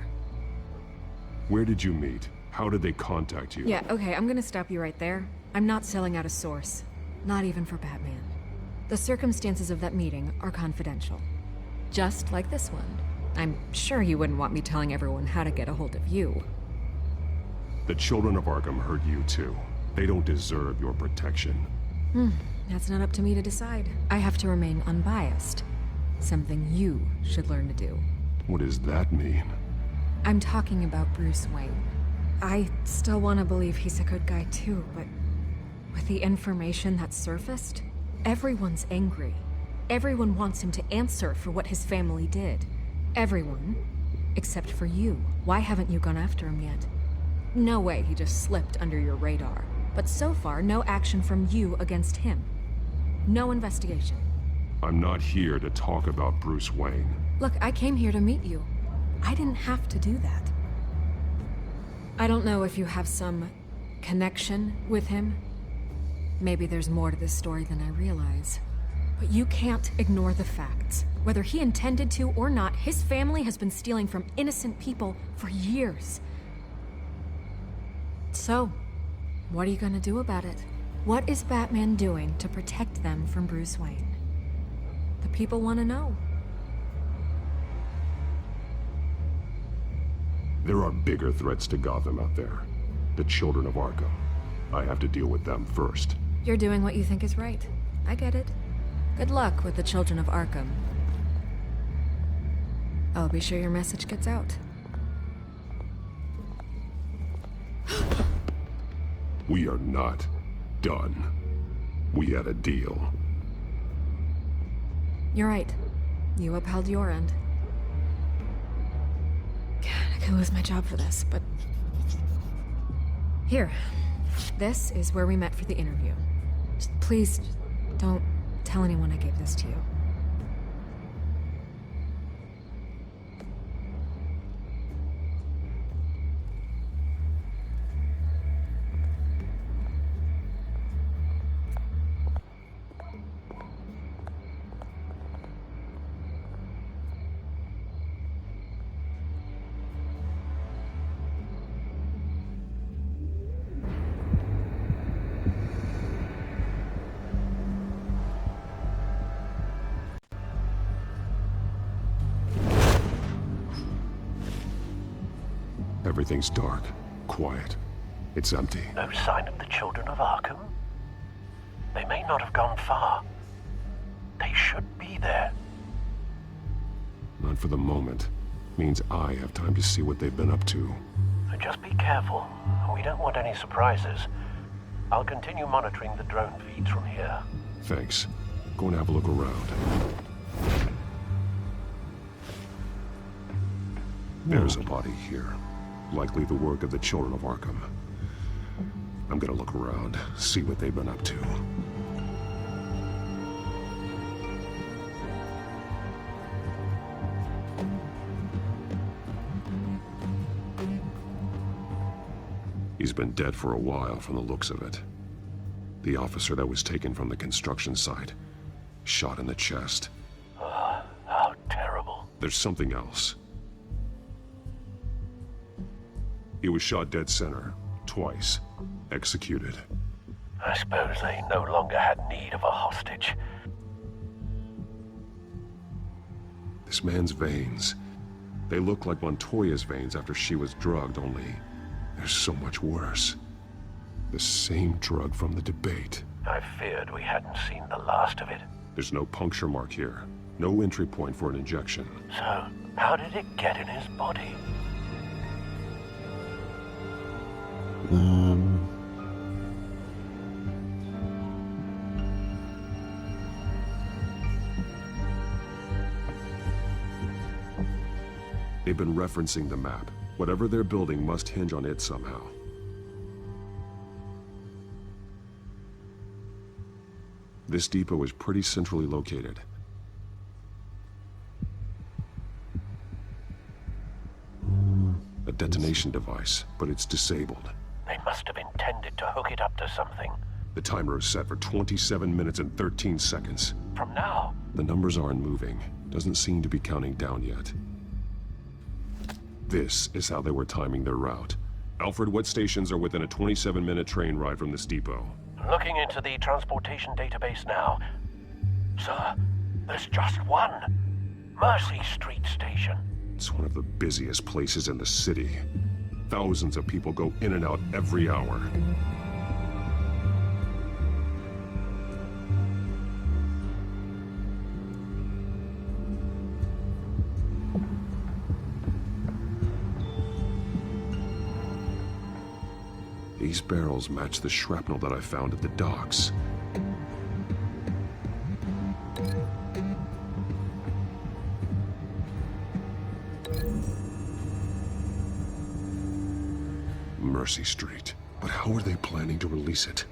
Where did you meet? How did they contact you? Yeah, okay, I'm gonna stop you right there. I'm not selling out a source. Not even for Batman. The circumstances of that meeting are confidential. Just like this one. I'm sure you wouldn't want me telling everyone how to get a hold of you. The children of Arkham hurt you too. They don't deserve your protection. That's not up to me to decide. I have to remain unbiased. Something you should learn to do. What does that mean? I'm talking about Bruce Wayne. I still want to believe he's a good guy too, but with the information that surfaced, everyone's angry. Everyone wants him to answer for what his family did. Everyone, except for you. Why haven't you gone after him yet? No way he just slipped under your radar. But so far, no action from you against him. No investigation. I'm not here to talk about Bruce Wayne. Look, I came here to meet you. I didn't have to do that. I don't know if you have some connection with him. Maybe there's more to this story than I realize. But you can't ignore the facts. Whether he intended to or not, his family has been stealing from innocent people for years. So, what are you gonna do about it? What is Batman doing to protect them from Bruce Wayne? The people want to know. There are bigger threats to Gotham out there. The children of Arkham. I have to deal with them first. You're doing what you think is right. I get it. Good luck with the children of Arkham. I'll be sure your message gets out. We are not done. We had a deal. You're right. You upheld your end. God, I could lose my job for this, but... Here. This is where we met for the interview. Just please, don't tell anyone I gave this to you. Everything's dark, quiet. It's empty. No sign of the children of Arkham? They may not have gone far. They should be there. Not for the moment. Means I have time to see what they've been up to. Just be careful. We don't want any surprises. I'll continue monitoring the drone feeds from here. Thanks. Go and have a look around. There's a body here. Likely the work of the children of Arkham. I'm gonna look around, see what they've been up to. He's been dead for a while from the looks of it. The officer that was taken from the construction site, shot in the chest. How terrible. There's something else. He was shot dead center, twice, executed. I suppose they no longer had need of a hostage. This man's veins, they look like Montoya's veins after she was drugged, only they're so much worse. The same drug from the debate. I feared we hadn't seen the last of it. There's no puncture mark here. No entry point for an injection. So, how did it get in his body? They've been referencing the map. Whatever they're building must hinge on it somehow. This depot is pretty centrally located. A detonation device, but it's disabled. They must have intended to hook it up to something. The timer is set for 27 minutes and 13 seconds. From now? The numbers aren't moving. Doesn't seem to be counting down yet. This is how they were timing their route. Alfred, what stations are within a 27-minute train ride from this depot? Looking into the transportation database now. Sir, there's just one. Mercy Street Station. It's one of the busiest places in the city. Thousands of people go in and out every hour. These barrels match the shrapnel that I found at the docks. Mercy Street. But how are they planning to release it?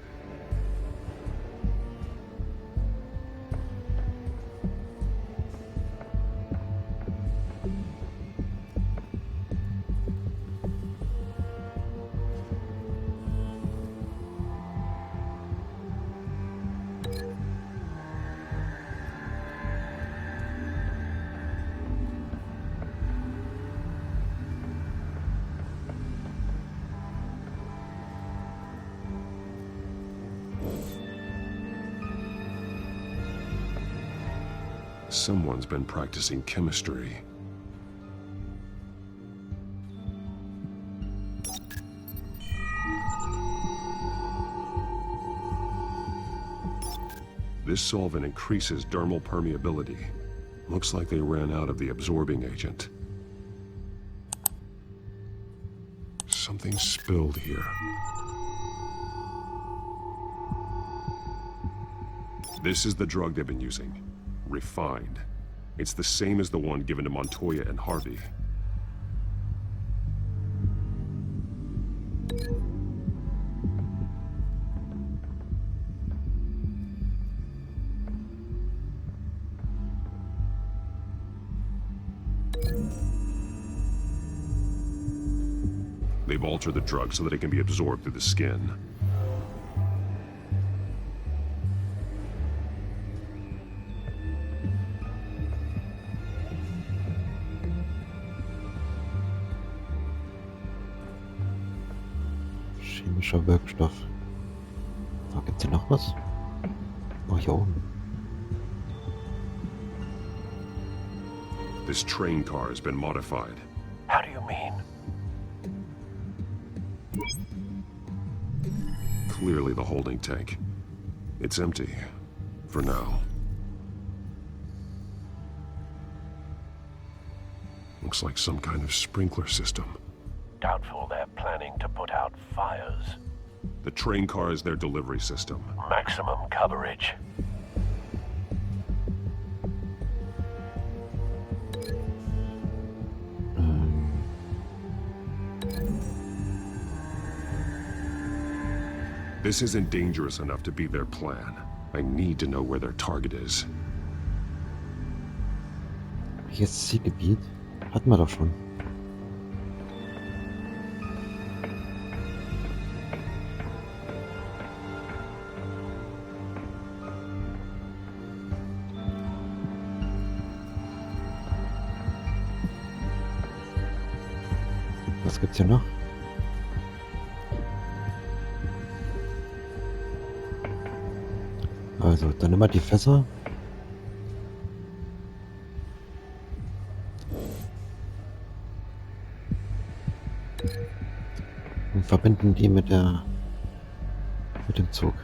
Someone's been practicing chemistry. This solvent increases dermal permeability. Looks like they ran out of the absorbing agent. Something spilled here. This is the drug they've been using. Refined. It's the same as the one given to Montoya and Harvey. They've altered the drug so that it can be absorbed through the skin. Chemischer Wirkstoff. Da gibt's hier noch was? Oh, hier oben. This train car has been modified. How do you mean? Clearly the holding tank. It's empty. For now. Looks like some kind of sprinkler system. Doubtful they're planning to put out fires. The train car is their delivery system. Maximum coverage. This isn't dangerous enough to be their plan. I need to know where their target is. Welches Zielgebiet? Hatten wir doch schon. Was gibt's hier noch? Also, dann immer die Fässer. Und verbinden die mit dem Zug.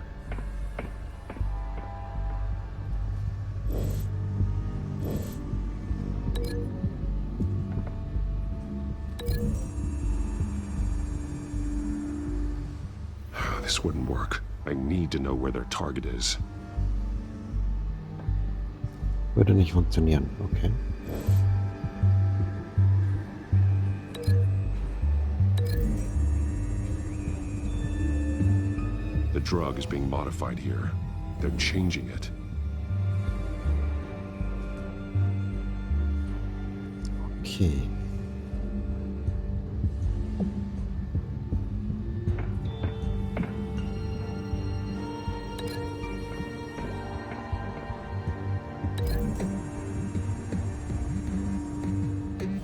This wouldn't work. I need to know where their target is. Würde nicht funktionieren, okay. The drug is being modified here. They're changing it. Okay.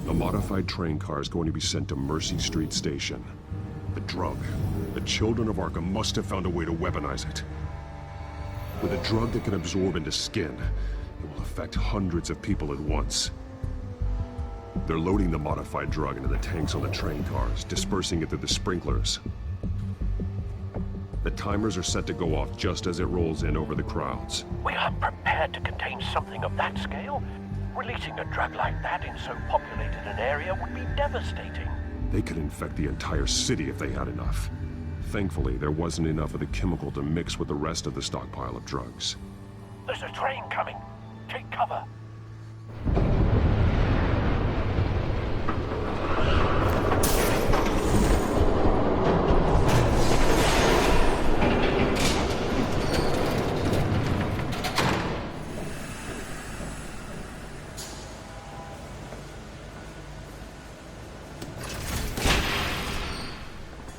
The modified train car is going to be sent to Mercy Street Station. The drug. The children of Arkham must have found a way to weaponize it. With a drug that can absorb into skin, it will affect hundreds of people at once. They're loading the modified drug into the tanks on the train cars, dispersing it through the sprinklers. The timers are set to go off just as it rolls in over the crowds. We aren't prepared to contain something of that scale. Releasing a drug like that in so populated an area would be devastating. They could infect the entire city if they had enough. Thankfully, there wasn't enough of the chemical to mix with the rest of the stockpile of drugs. There's a train coming. Take cover.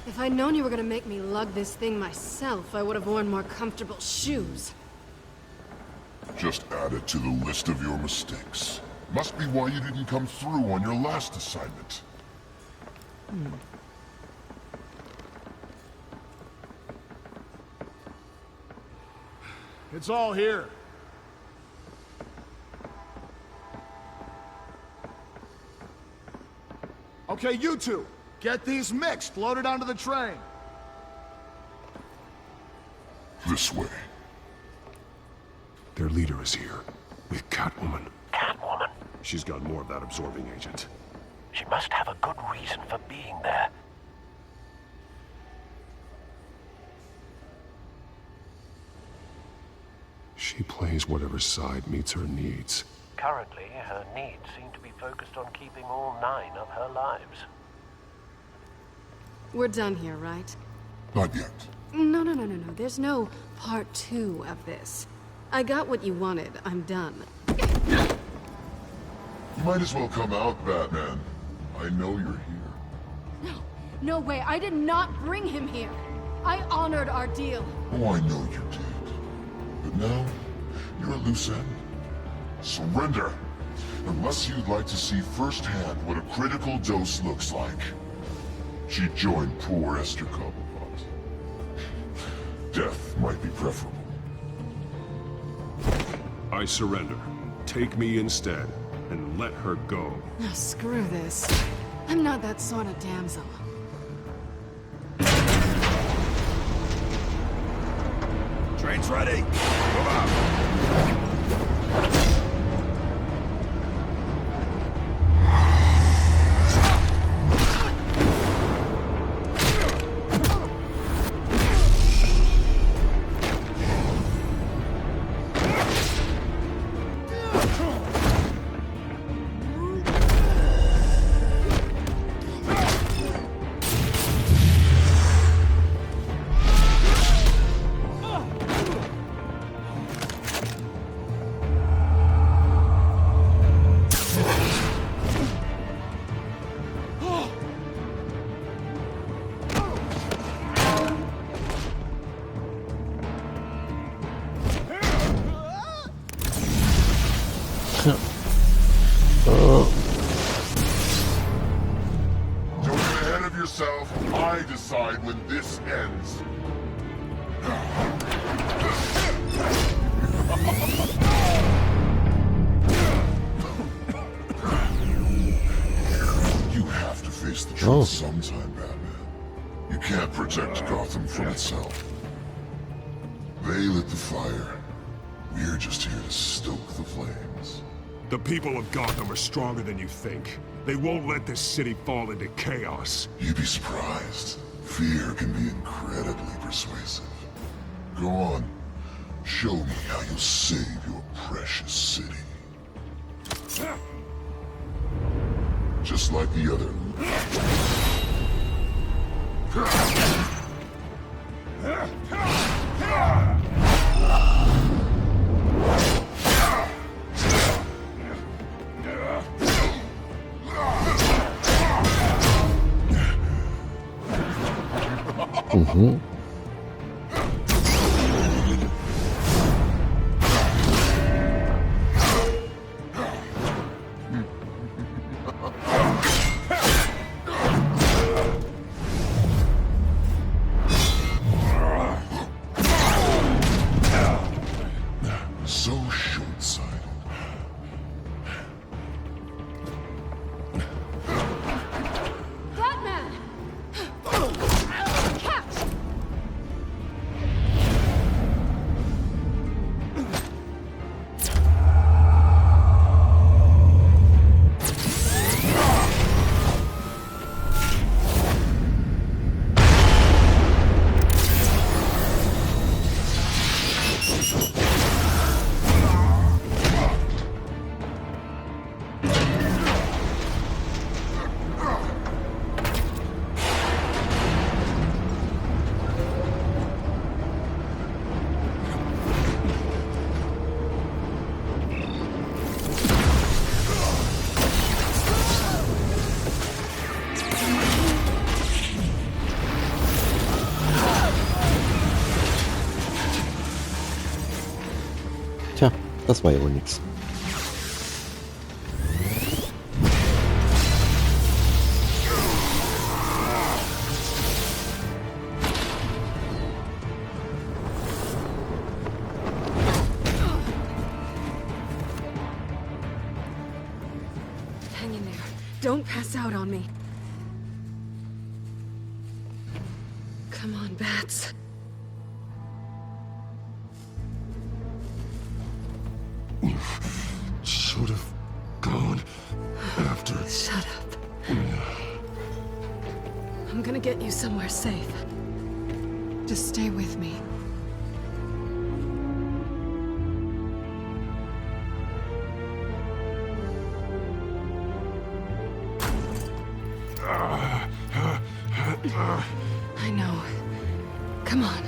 If I'd known you were gonna make me lug this thing myself, I would have worn more comfortable shoes. Just add it to the list of your mistakes. Must be why you didn't come through on your last assignment. It's all here. Okay, you two, get these mixed, loaded onto the train. This way. Their leader is here, with Catwoman. Catwoman? She's got more of that absorbing agent. She must have a good reason for being there. She plays whatever side meets her needs. Currently, her needs seem to be focused on keeping all 9 of her lives. We're done here, right? Not yet. No. There's no part 2 of this. I got what you wanted. I'm done. You might as well come out, Batman. I know you're here. No way. I did not bring him here. I honored our deal. Oh, I know you did. But now, you're a loose end. Surrender! Unless you'd like to see firsthand what a critical dose looks like. She joined poor Esther Cobblepot. Death might be preferable. I surrender. Take me instead, and let her go. Oh, screw this. I'm not that sort of damsel. Train's ready. Move out. yourself. I decide when this ends. You have to face the truth sometime, Batman. You can't protect Gotham from itself. They lit the fire. We're just here to stoke the flames. The people of Gotham are stronger than you think. They won't let this city fall into chaos. You'd be surprised. Fear can be incredibly persuasive. Go on. Show me how you'll save your precious city. Just like the other. Mm-hmm. So short-sighted. Batman! Catch! Tja, das war ja wohl nix. Hang in there. Don't pass out on me. Come on, Bats. Should have gone after. Shut up. I'm gonna get you somewhere safe. Just stay with me. I know. Come on.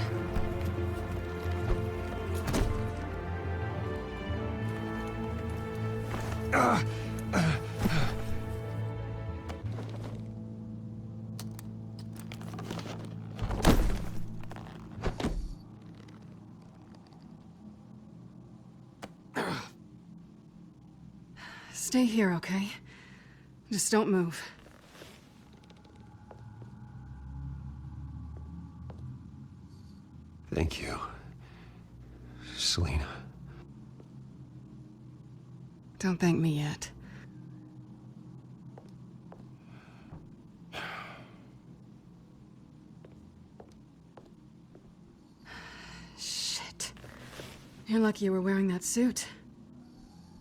Stay here, okay? Just don't move. Thank you, Selina. Don't thank me yet. Shit. You're lucky you were wearing that suit.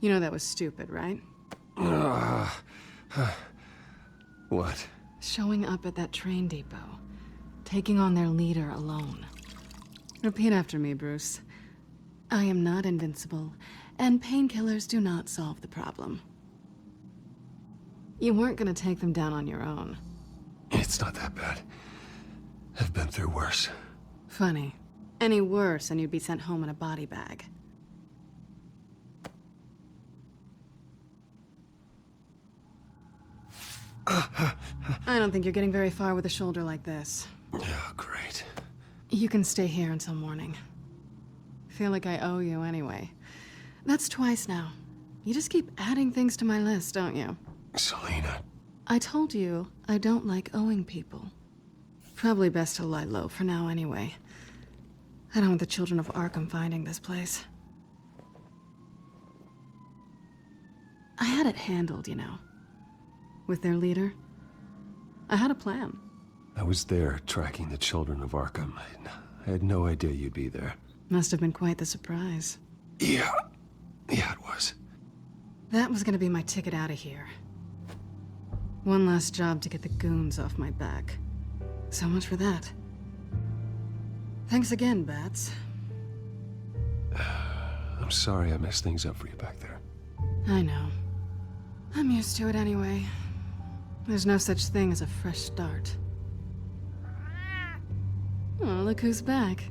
You know that was stupid, right? What? Showing up at that train depot. Taking on their leader alone. Repeat after me, Bruce. I am not invincible, and painkillers do not solve the problem. You weren't gonna take them down on your own. It's not that bad. I've been through worse. Funny. Any worse and you'd be sent home in a body bag. I don't think you're getting very far with a shoulder like this. Oh, great. You can stay here until morning. Feel like I owe you anyway. That's twice now. You just keep adding things to my list, don't you? Selina. I told you I don't like owing people. Probably best to lie low for now anyway. I don't want the children of Arkham finding this place. I had it handled, you know. With their leader. I had a plan. I was there tracking the children of Arkham. I had no idea you'd be there. Must have been quite the surprise. Yeah, it was. That was gonna be my ticket out of here. One last job to get the goons off my back. So much for that. Thanks again, Bats. I'm sorry I messed things up for you back there. I know. I'm used to it anyway. There's no such thing as a fresh start. Oh, look who's back.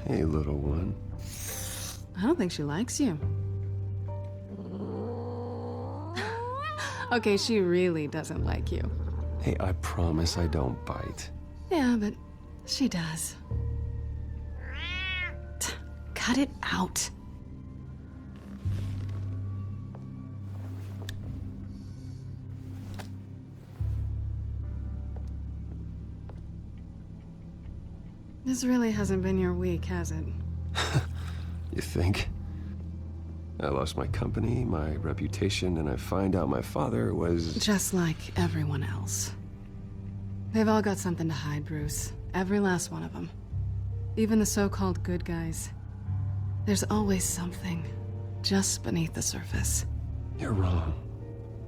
Hey, little one. I don't think she likes you. Okay, she really doesn't like you. Hey, I promise I don't bite. Yeah, but she does. Cut it out. This really hasn't been your week, has it? You think? I lost my company, my reputation, and I find out my father was... Just like everyone else. They've all got something to hide, Bruce. Every last one of them. Even the so-called good guys. There's always something just beneath the surface. You're wrong.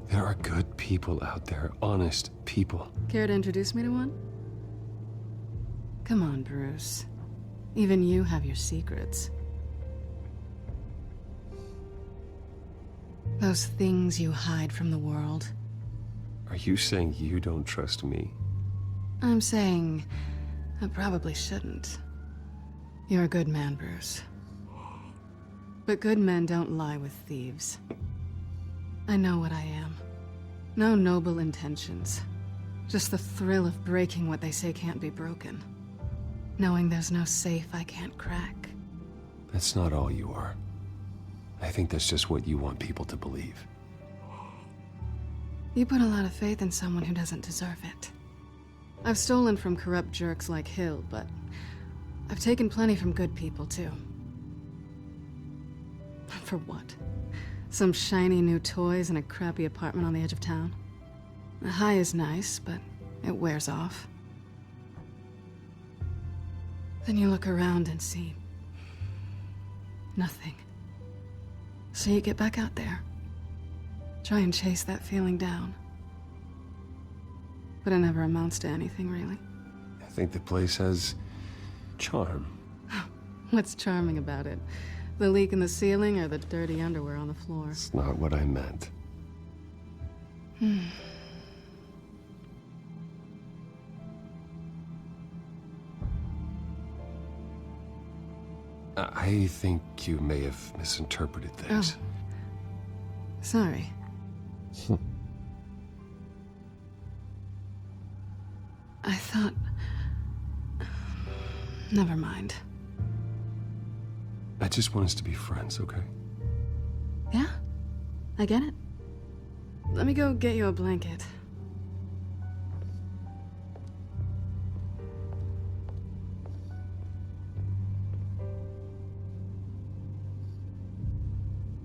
There are good people out there, honest people. Care to introduce me to one? Come on, Bruce. Even you have your secrets. Those things you hide from the world. Are you saying you don't trust me? I'm saying I probably shouldn't. You're a good man, Bruce. But good men don't lie with thieves. I know what I am. No noble intentions. Just the thrill of breaking what they say can't be broken. Knowing there's no safe I can't crack. That's not all you are. I think that's just what you want people to believe. You put a lot of faith in someone who doesn't deserve it. I've stolen from corrupt jerks like Hill, but I've taken plenty from good people, too. For what? Some shiny new toys and a crappy apartment on the edge of town? The high is nice, but it wears off. Then you look around and see nothing. So you get back out there. Try and chase that feeling down. But it never amounts to anything, really. I think the place has charm. What's charming about it? The leak in the ceiling or the dirty underwear on the floor? It's not what I meant. I think you may have misinterpreted things. Oh. Sorry. I thought... Never mind. I just want us to be friends, okay? Yeah? I get it. Let me go get you a blanket.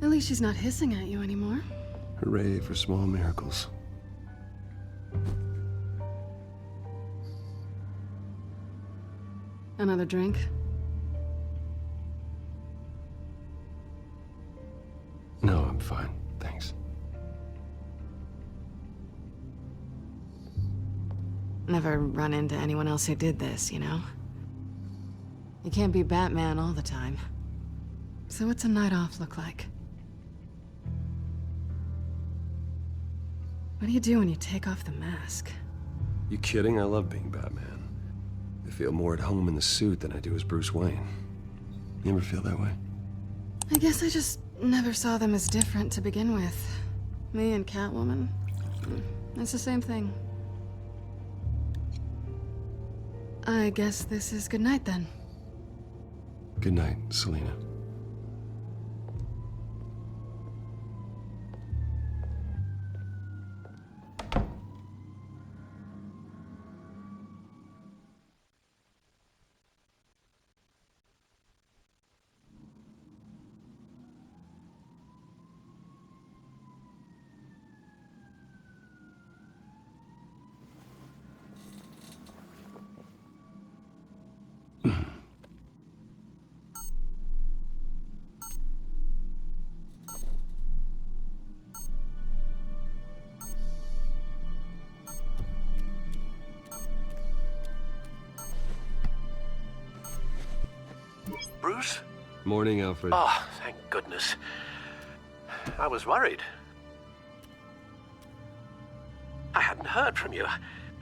At least she's not hissing at you anymore. Hooray for small miracles. Another drink? No, I'm fine. Thanks. Never run into anyone else who did this, you know? You can't be Batman all the time. So what's a night off look like? What do you do when you take off the mask? You kidding? I love being Batman. I feel more at home in the suit than I do as Bruce Wayne. You ever feel that way? I guess I just never saw them as different to begin with. Me and Catwoman, it's the same thing. I guess this is good night then. Good night, Selina. Morning, Alfred. Oh, thank goodness. I was worried. I hadn't heard from you.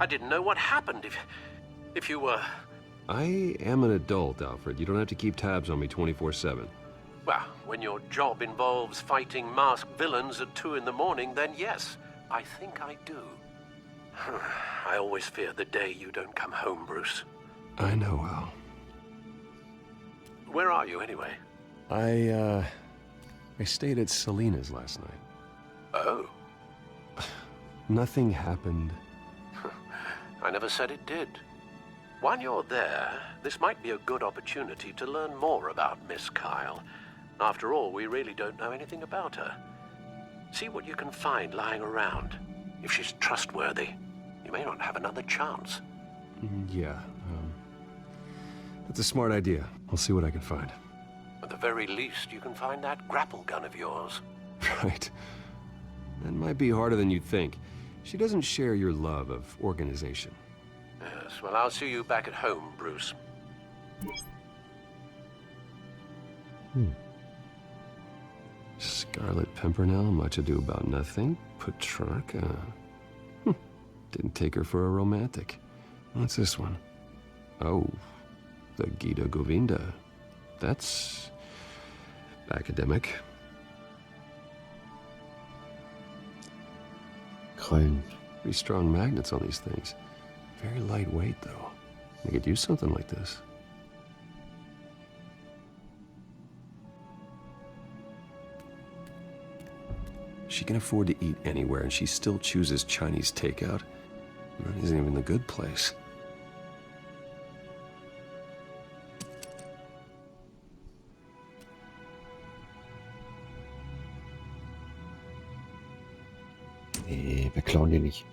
I didn't know what happened if you were... I am an adult, Alfred. You don't have to keep tabs on me 24/7. Well, when your job involves fighting masked villains at 2 in the morning, then yes, I think I do. I always fear the day you don't come home, Bruce. I know, Al. Where are you, anyway? I stayed at Selena's last night. Oh. Nothing happened. I never said it did. While you're there, this might be a good opportunity to learn more about Miss Kyle. After all, we really don't know anything about her. See what you can find lying around. If she's trustworthy, you may not have another chance. Yeah, that's a smart idea. I'll see what I can find. At the very least, you can find that grapple gun of yours. Right. That might be harder than you'd think. She doesn't share your love of organization. Yes, well, I'll see you back at home, Bruce. Scarlet Pimpernel, Much Ado About Nothing, Petrarca. Didn't take her for a romantic. What's this one? Oh, the Gita Govinda. That's academic. Krallen. Pretty strong magnets on these things. Very lightweight, though. They could use something like this. She can afford to eat anywhere, and she still chooses Chinese takeout. That isn't even the good place. Nee, wir klauen die nicht.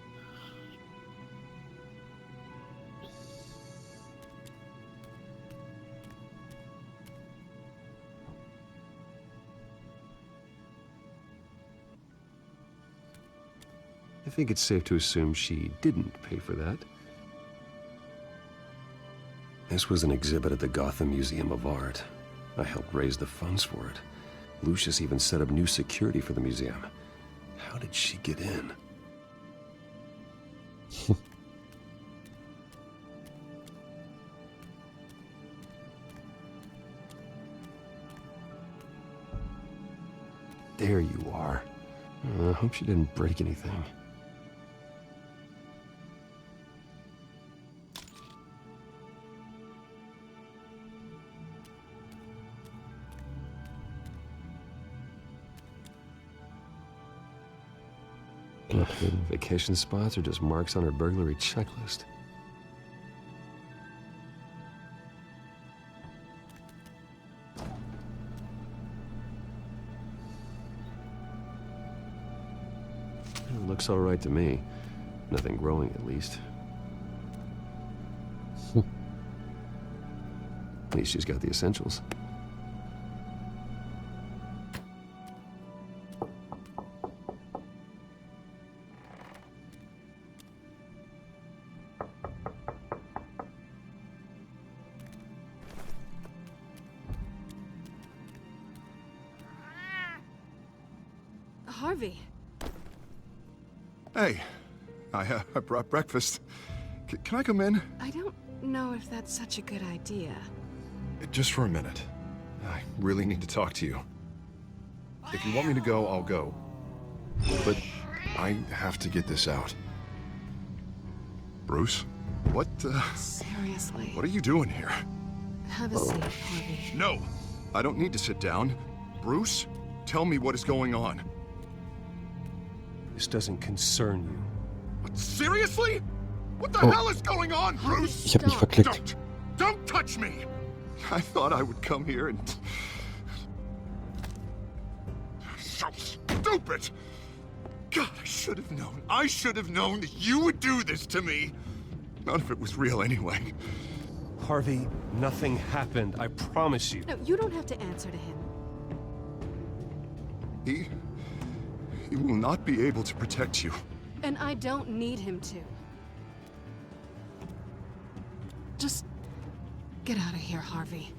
I think it's safe to assume she didn't pay for that. This was an exhibit at the Gotham Museum of Art. I helped raise the funds for it. Lucius even set up new security for the museum. How did she get in? There you are. I hope she didn't break anything. Vacation spots are just marks on her burglary checklist. It looks all right to me. Nothing growing, at least. At least she's got the essentials. Harvey. Hey, I brought breakfast. Can I come in? I don't know if that's such a good idea. Just for a minute. I really need to talk to you. If you want me to go, I'll go. But I have to get this out. Bruce? What, Seriously. What are you doing here? Have a seat, Harvey. No! I don't need to sit down. Bruce, tell me what is going on. This doesn't concern you. What, seriously? What the hell is going on, Bruce? Ich hab mich verklickt. Don't touch me! I thought I would come here and... So stupid! God, I should have known. I should have known that you would do this to me. None of it was real anyway. Harvey, nothing happened. I promise you. No, you don't have to answer to him. He will not be able to protect you. And I don't need him to. Just get out of here, Harvey.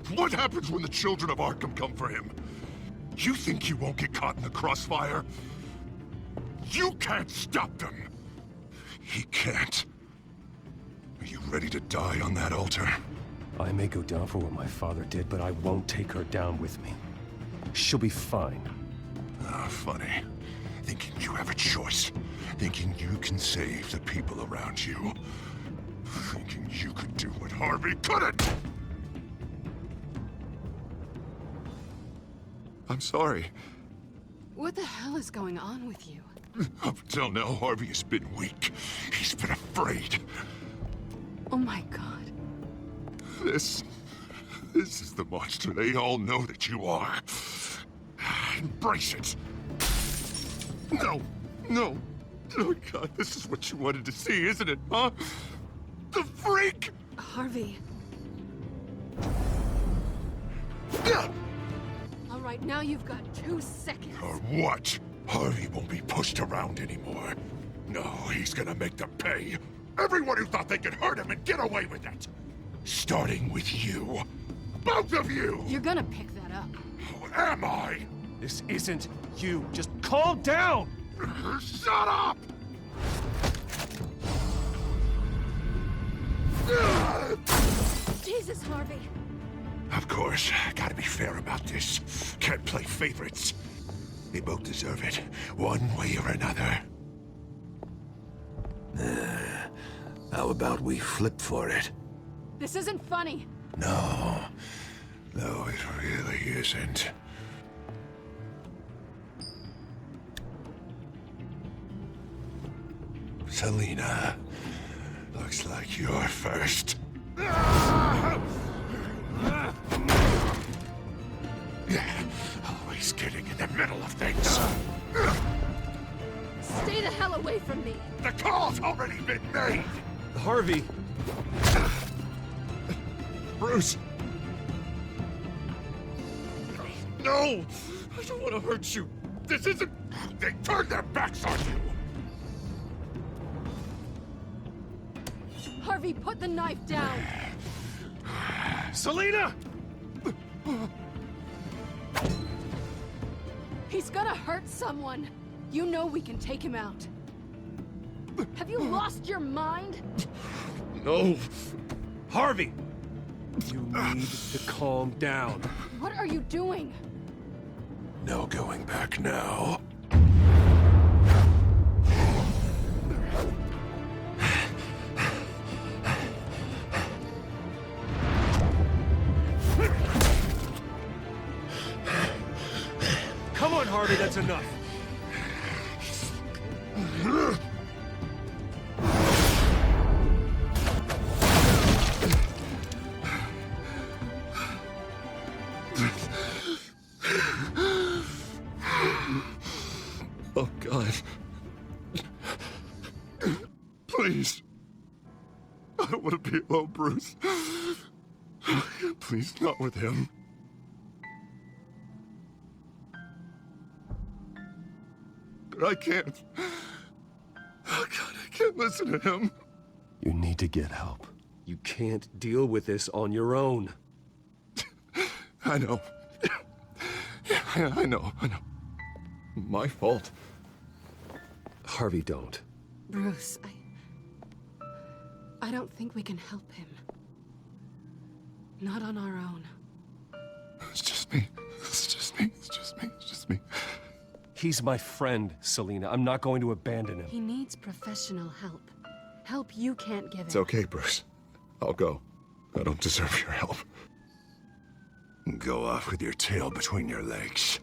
What happens when the children of Arkham come for him? You think you won't get caught in the crossfire? You can't stop them. He can't. Are you ready to die on that altar? I may go down for what my father did, but I won't take her down with me. She'll be fine. Ah, funny. Thinking you have a choice. Thinking you can save the people around you. Thinking you could do what Harvey couldn't! I'm sorry. What the hell is going on with you? Up until now, Harvey has been weak. He's been afraid. Oh my god. This is the monster they all know that you are. Embrace it. No. Oh God, this is what you wanted to see, isn't it, huh? The freak! Harvey. All right, now you've got 2 seconds. Or what? Harvey won't be pushed around anymore. No, he's gonna make them pay. Everyone who thought they could hurt him and get away with it. Starting with you. Both of you! You're gonna pick that up. Who am I? This isn't you. Just calm down! Shut up! Jesus, Harvey. Of course, gotta be fair about this. Can't play favorites. They both deserve it, one way or another. How about we flip for it? This isn't funny. No, it really isn't. Selina, looks like you're first. Always getting in the middle of things. Stay the hell away from me. The call's already been made. Harvey. Bruce. No! I don't want to hurt you. This isn't... They turned their backs on you. Harvey, put the knife down. Selina! He's gonna hurt someone. You know we can take him out. Have you lost your mind? No. Harvey! You need to calm down. What are you doing? No going back now. Come on, Harvey, that's enough. Oh, God. Please. I don't want to be alone, Bruce. Please, not with him. But I can't. Oh, God, I can't listen to him. You need to get help. You can't deal with this on your own. I know. Yeah, I know. My fault. Harvey, don't. Bruce, I don't think we can help him. Not on our own. It's just me. He's my friend, Selina. I'm not going to abandon him. He needs professional help. Help you can't give him. It's okay, Bruce. I'll go. I don't deserve your help. Go off with your tail between your legs.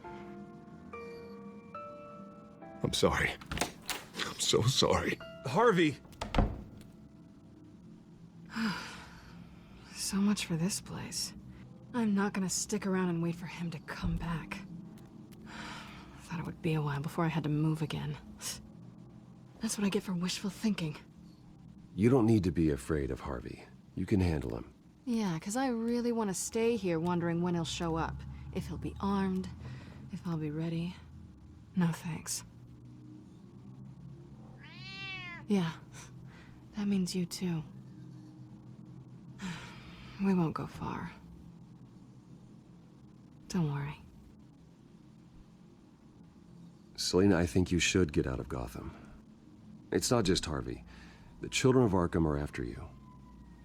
I'm sorry. I'm so sorry. Harvey! So much for this place. I'm not gonna stick around and wait for him to come back. Thought it would be a while before I had to move again. That's what I get for wishful thinking. You don't need to be afraid of Harvey. You can handle him. Yeah, because I really want to stay here wondering when he'll show up. If he'll be armed, if I'll be ready. No thanks. Yeah, that means you too. We won't go far. Don't worry. Selena, I think you should get out of Gotham. It's not just Harvey. The children of Arkham are after you.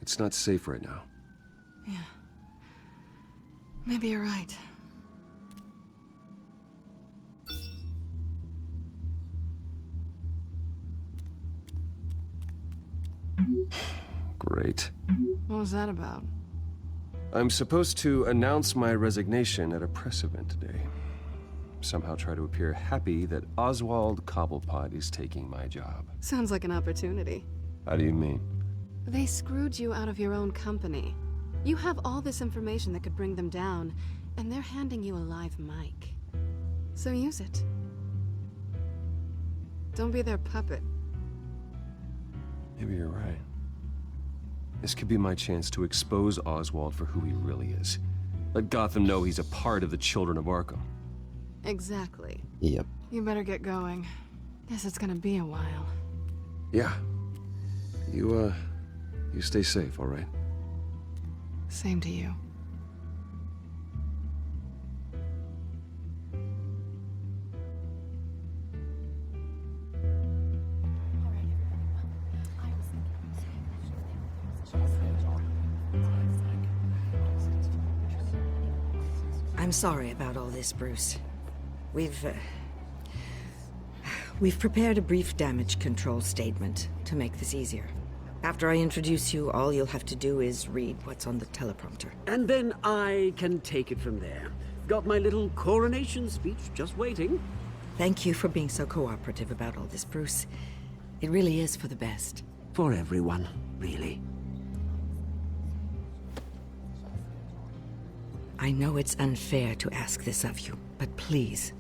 It's not safe right now. Yeah. Maybe you're right. Great. What was that about? I'm supposed to announce my resignation at a press event today. Somehow try to appear happy that Oswald Cobblepot is taking my job. Sounds like an opportunity. How do you mean? They screwed you out of your own company. You have all this information that could bring them down, and they're handing you a live mic. So use it. Don't be their puppet. Maybe you're right. This could be my chance to expose Oswald for who he really is. Let Gotham know he's a part of the children of Arkham. Exactly. Yep. You better get going. Guess it's gonna be a while. Yeah. You stay safe, all right? Same to you. I'm sorry about all this, Bruce. We've prepared a brief damage control statement to make this easier. After I introduce you, all you'll have to do is read what's on the teleprompter. And then I can take it from there. Got my little coronation speech just waiting. Thank you for being so cooperative about all this, Bruce. It really is for the best. For everyone, really. I know it's unfair to ask this of you, but please.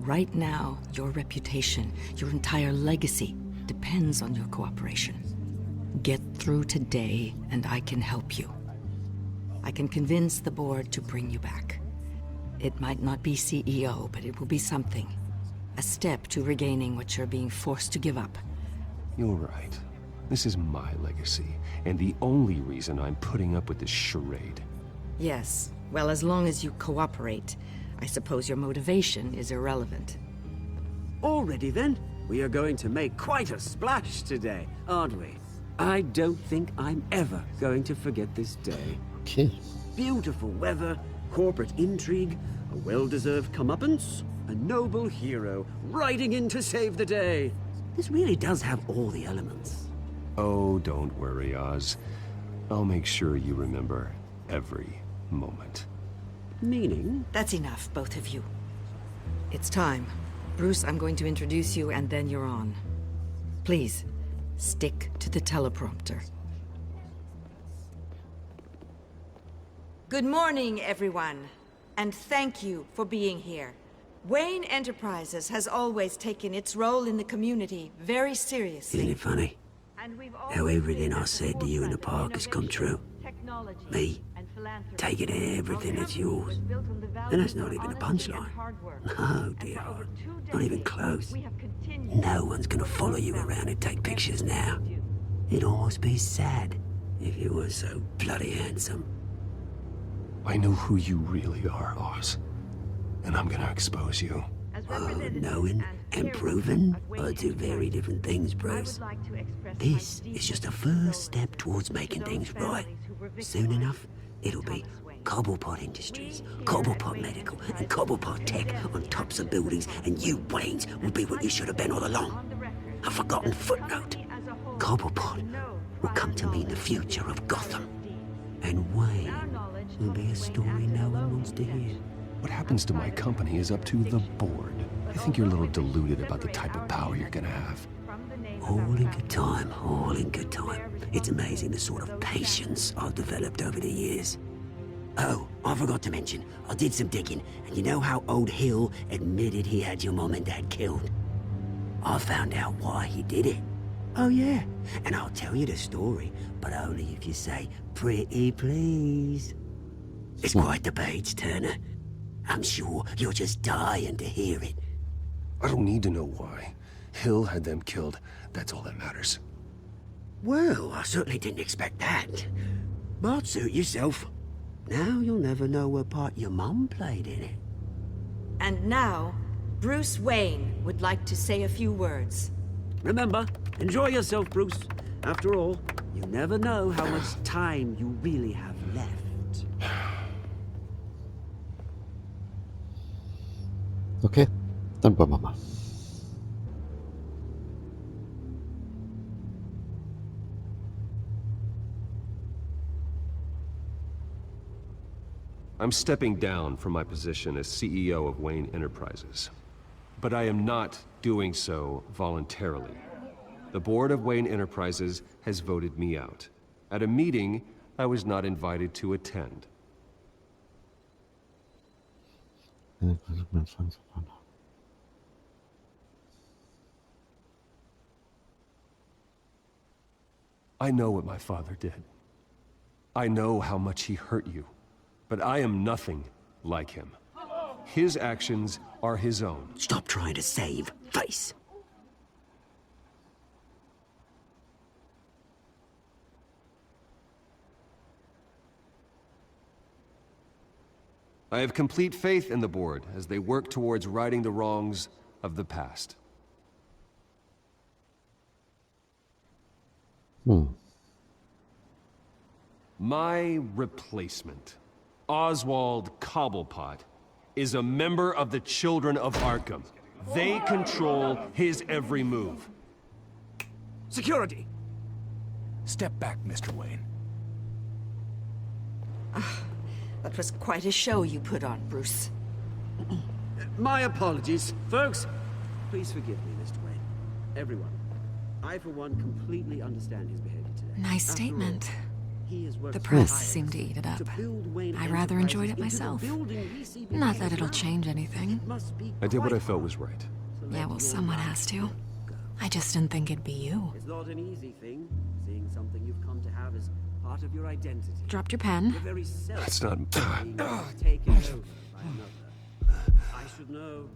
Right now, your reputation, your entire legacy, depends on your cooperation. Get through today, and I can help you. I can convince the board to bring you back. It might not be CEO, but it will be something. A step to regaining what you're being forced to give up. You're right. This is my legacy, and the only reason I'm putting up with this charade. Yes, well, as long as you cooperate, I suppose your motivation is irrelevant. Already then, we are going to make quite a splash today, aren't we? I don't think I'm ever going to forget this day. Okay. Beautiful weather, corporate intrigue, a well-deserved comeuppance, a noble hero riding in to save the day. This really does have all the elements. Oh, don't worry, Oz. I'll make sure you remember every moment. Meaning? That's enough, both of you. It's time. Bruce, I'm going to introduce you, and then you're on. Please, stick to the teleprompter. Good morning, everyone, and thank you for being here. Wayne Enterprises has always taken its role in the community very seriously. Isn't it funny? How everything I said to you in the park has come true. Me, taking everything that's yours. And that's not even a punchline. No, dear heart. Not even close. No one's gonna follow you around and take pictures now. It'd almost be sad if you were so bloody handsome. I know who you really are, Oz. And I'm gonna expose you. Oh, knowing and proving are two very different things, Bruce. This is just a first step towards making things right. Soon enough, it'll be Cobblepot Industries, Cobblepot Medical, and Cobblepot Tech on tops of buildings, and you, Waynes, will be what you should have been all along. A forgotten footnote. Cobblepot will come to mean the future of Gotham. And Wayne will be a story no one wants to hear. What happens to my company is up to the board. I think you're a little deluded about the type of power you're gonna have. All in good time, all in good time. It's amazing the sort of patience I've developed over the years. Oh, I forgot to mention, I did some digging, and you know how old Hill admitted he had your mom and dad killed? I found out why he did it. Oh yeah, and I'll tell you the story, but only if you say, pretty please. It's quite the page, Turner. I'm sure you're just dying to hear it. I don't need to know why. Hill had them killed. That's all that matters. Well, I certainly didn't expect that. But suit yourself. Now you'll never know what part your mom played in it. And now, Bruce Wayne would like to say a few words. Remember, enjoy yourself, Bruce. After all, you never know how much time you really have left. Okay, dann wollen wir mal. I'm stepping down from my position as CEO of Wayne Enterprises. But I am not doing so voluntarily. The board of Wayne Enterprises has voted me out, at a meeting I was not invited to attend. I know what my father did. I know how much he hurt you, but I am nothing like him. His actions are his own. Stop trying to save face. I have complete faith in the board as they work towards righting the wrongs of the past. My replacement, Oswald Cobblepot, is a member of the Children of Arkham. They control his every move. Security! Step back, Mr. Wayne. That was quite a show you put on, Bruce. My apologies. Folks, please forgive me, Mr. Wayne. Everyone. I, for one, completely understand his behavior today. Nice statement. The press seemed to eat it up. I rather enjoyed it myself. Not that it'll change anything. I did what I felt was right. Yeah, well, someone has to. I just didn't think it'd be you. It's not an easy thing, seeing something you've come to have as part of your identity. Dropped your pen. That's not... Taken over by another. I should know.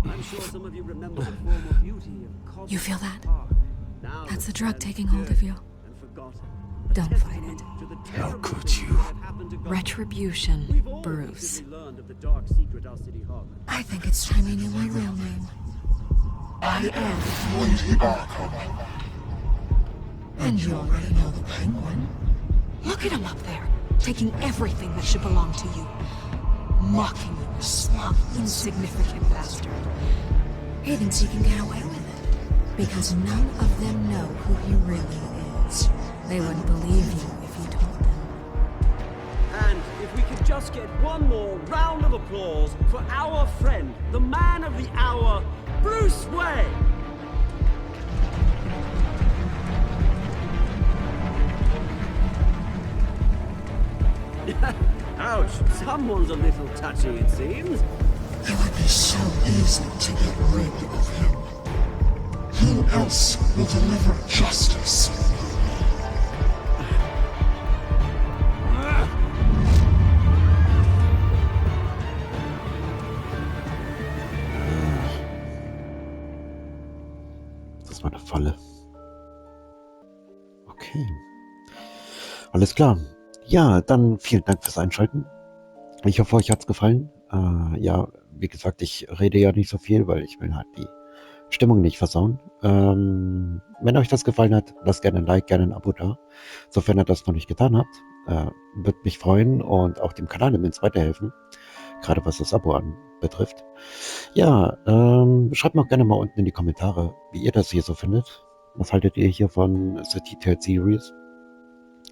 I'm sure some of you remember the former beauty of Cobb. You feel that? Now That's the drug taking hold of you. Don't fight it. How could you? Retribution, Bruce. I think it's time you knew my real name. I am Lady Arkham. And you already know the Penguin. Look at him up there, taking everything that should belong to you. Mocking you, a smug, insignificant bastard. He thinks he can get away with it, because none of them know who he really is. They wouldn't believe you if you told them. And if we could just get one more round of applause for our friend, the man of the hour, Bruce Wayne! Ouch, someone's a little touchy, it seems. It would be so easy to get rid of him. Who else will deliver justice? Das war eine Falle. Okay. Alles klar. Ja, dann vielen Dank fürs Einschalten. Ich hoffe, euch hat's gefallen. Ja, wie gesagt, ich rede ja nicht so viel, weil ich will halt die Stimmung nicht versauen. Wenn euch das gefallen hat, lasst gerne ein Like, gerne ein Abo da. Sofern ihr das noch nicht getan habt. Würde mich freuen und auch dem Kanal immens weiterhelfen. Gerade was das Abo betrifft. Ja, schreibt mir auch gerne mal unten in die Kommentare, wie ihr das hier so findet. Was haltet ihr hier von The Telltale Series?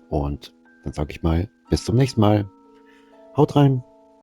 Und dann sage ich mal, bis zum nächsten Mal. Haut rein!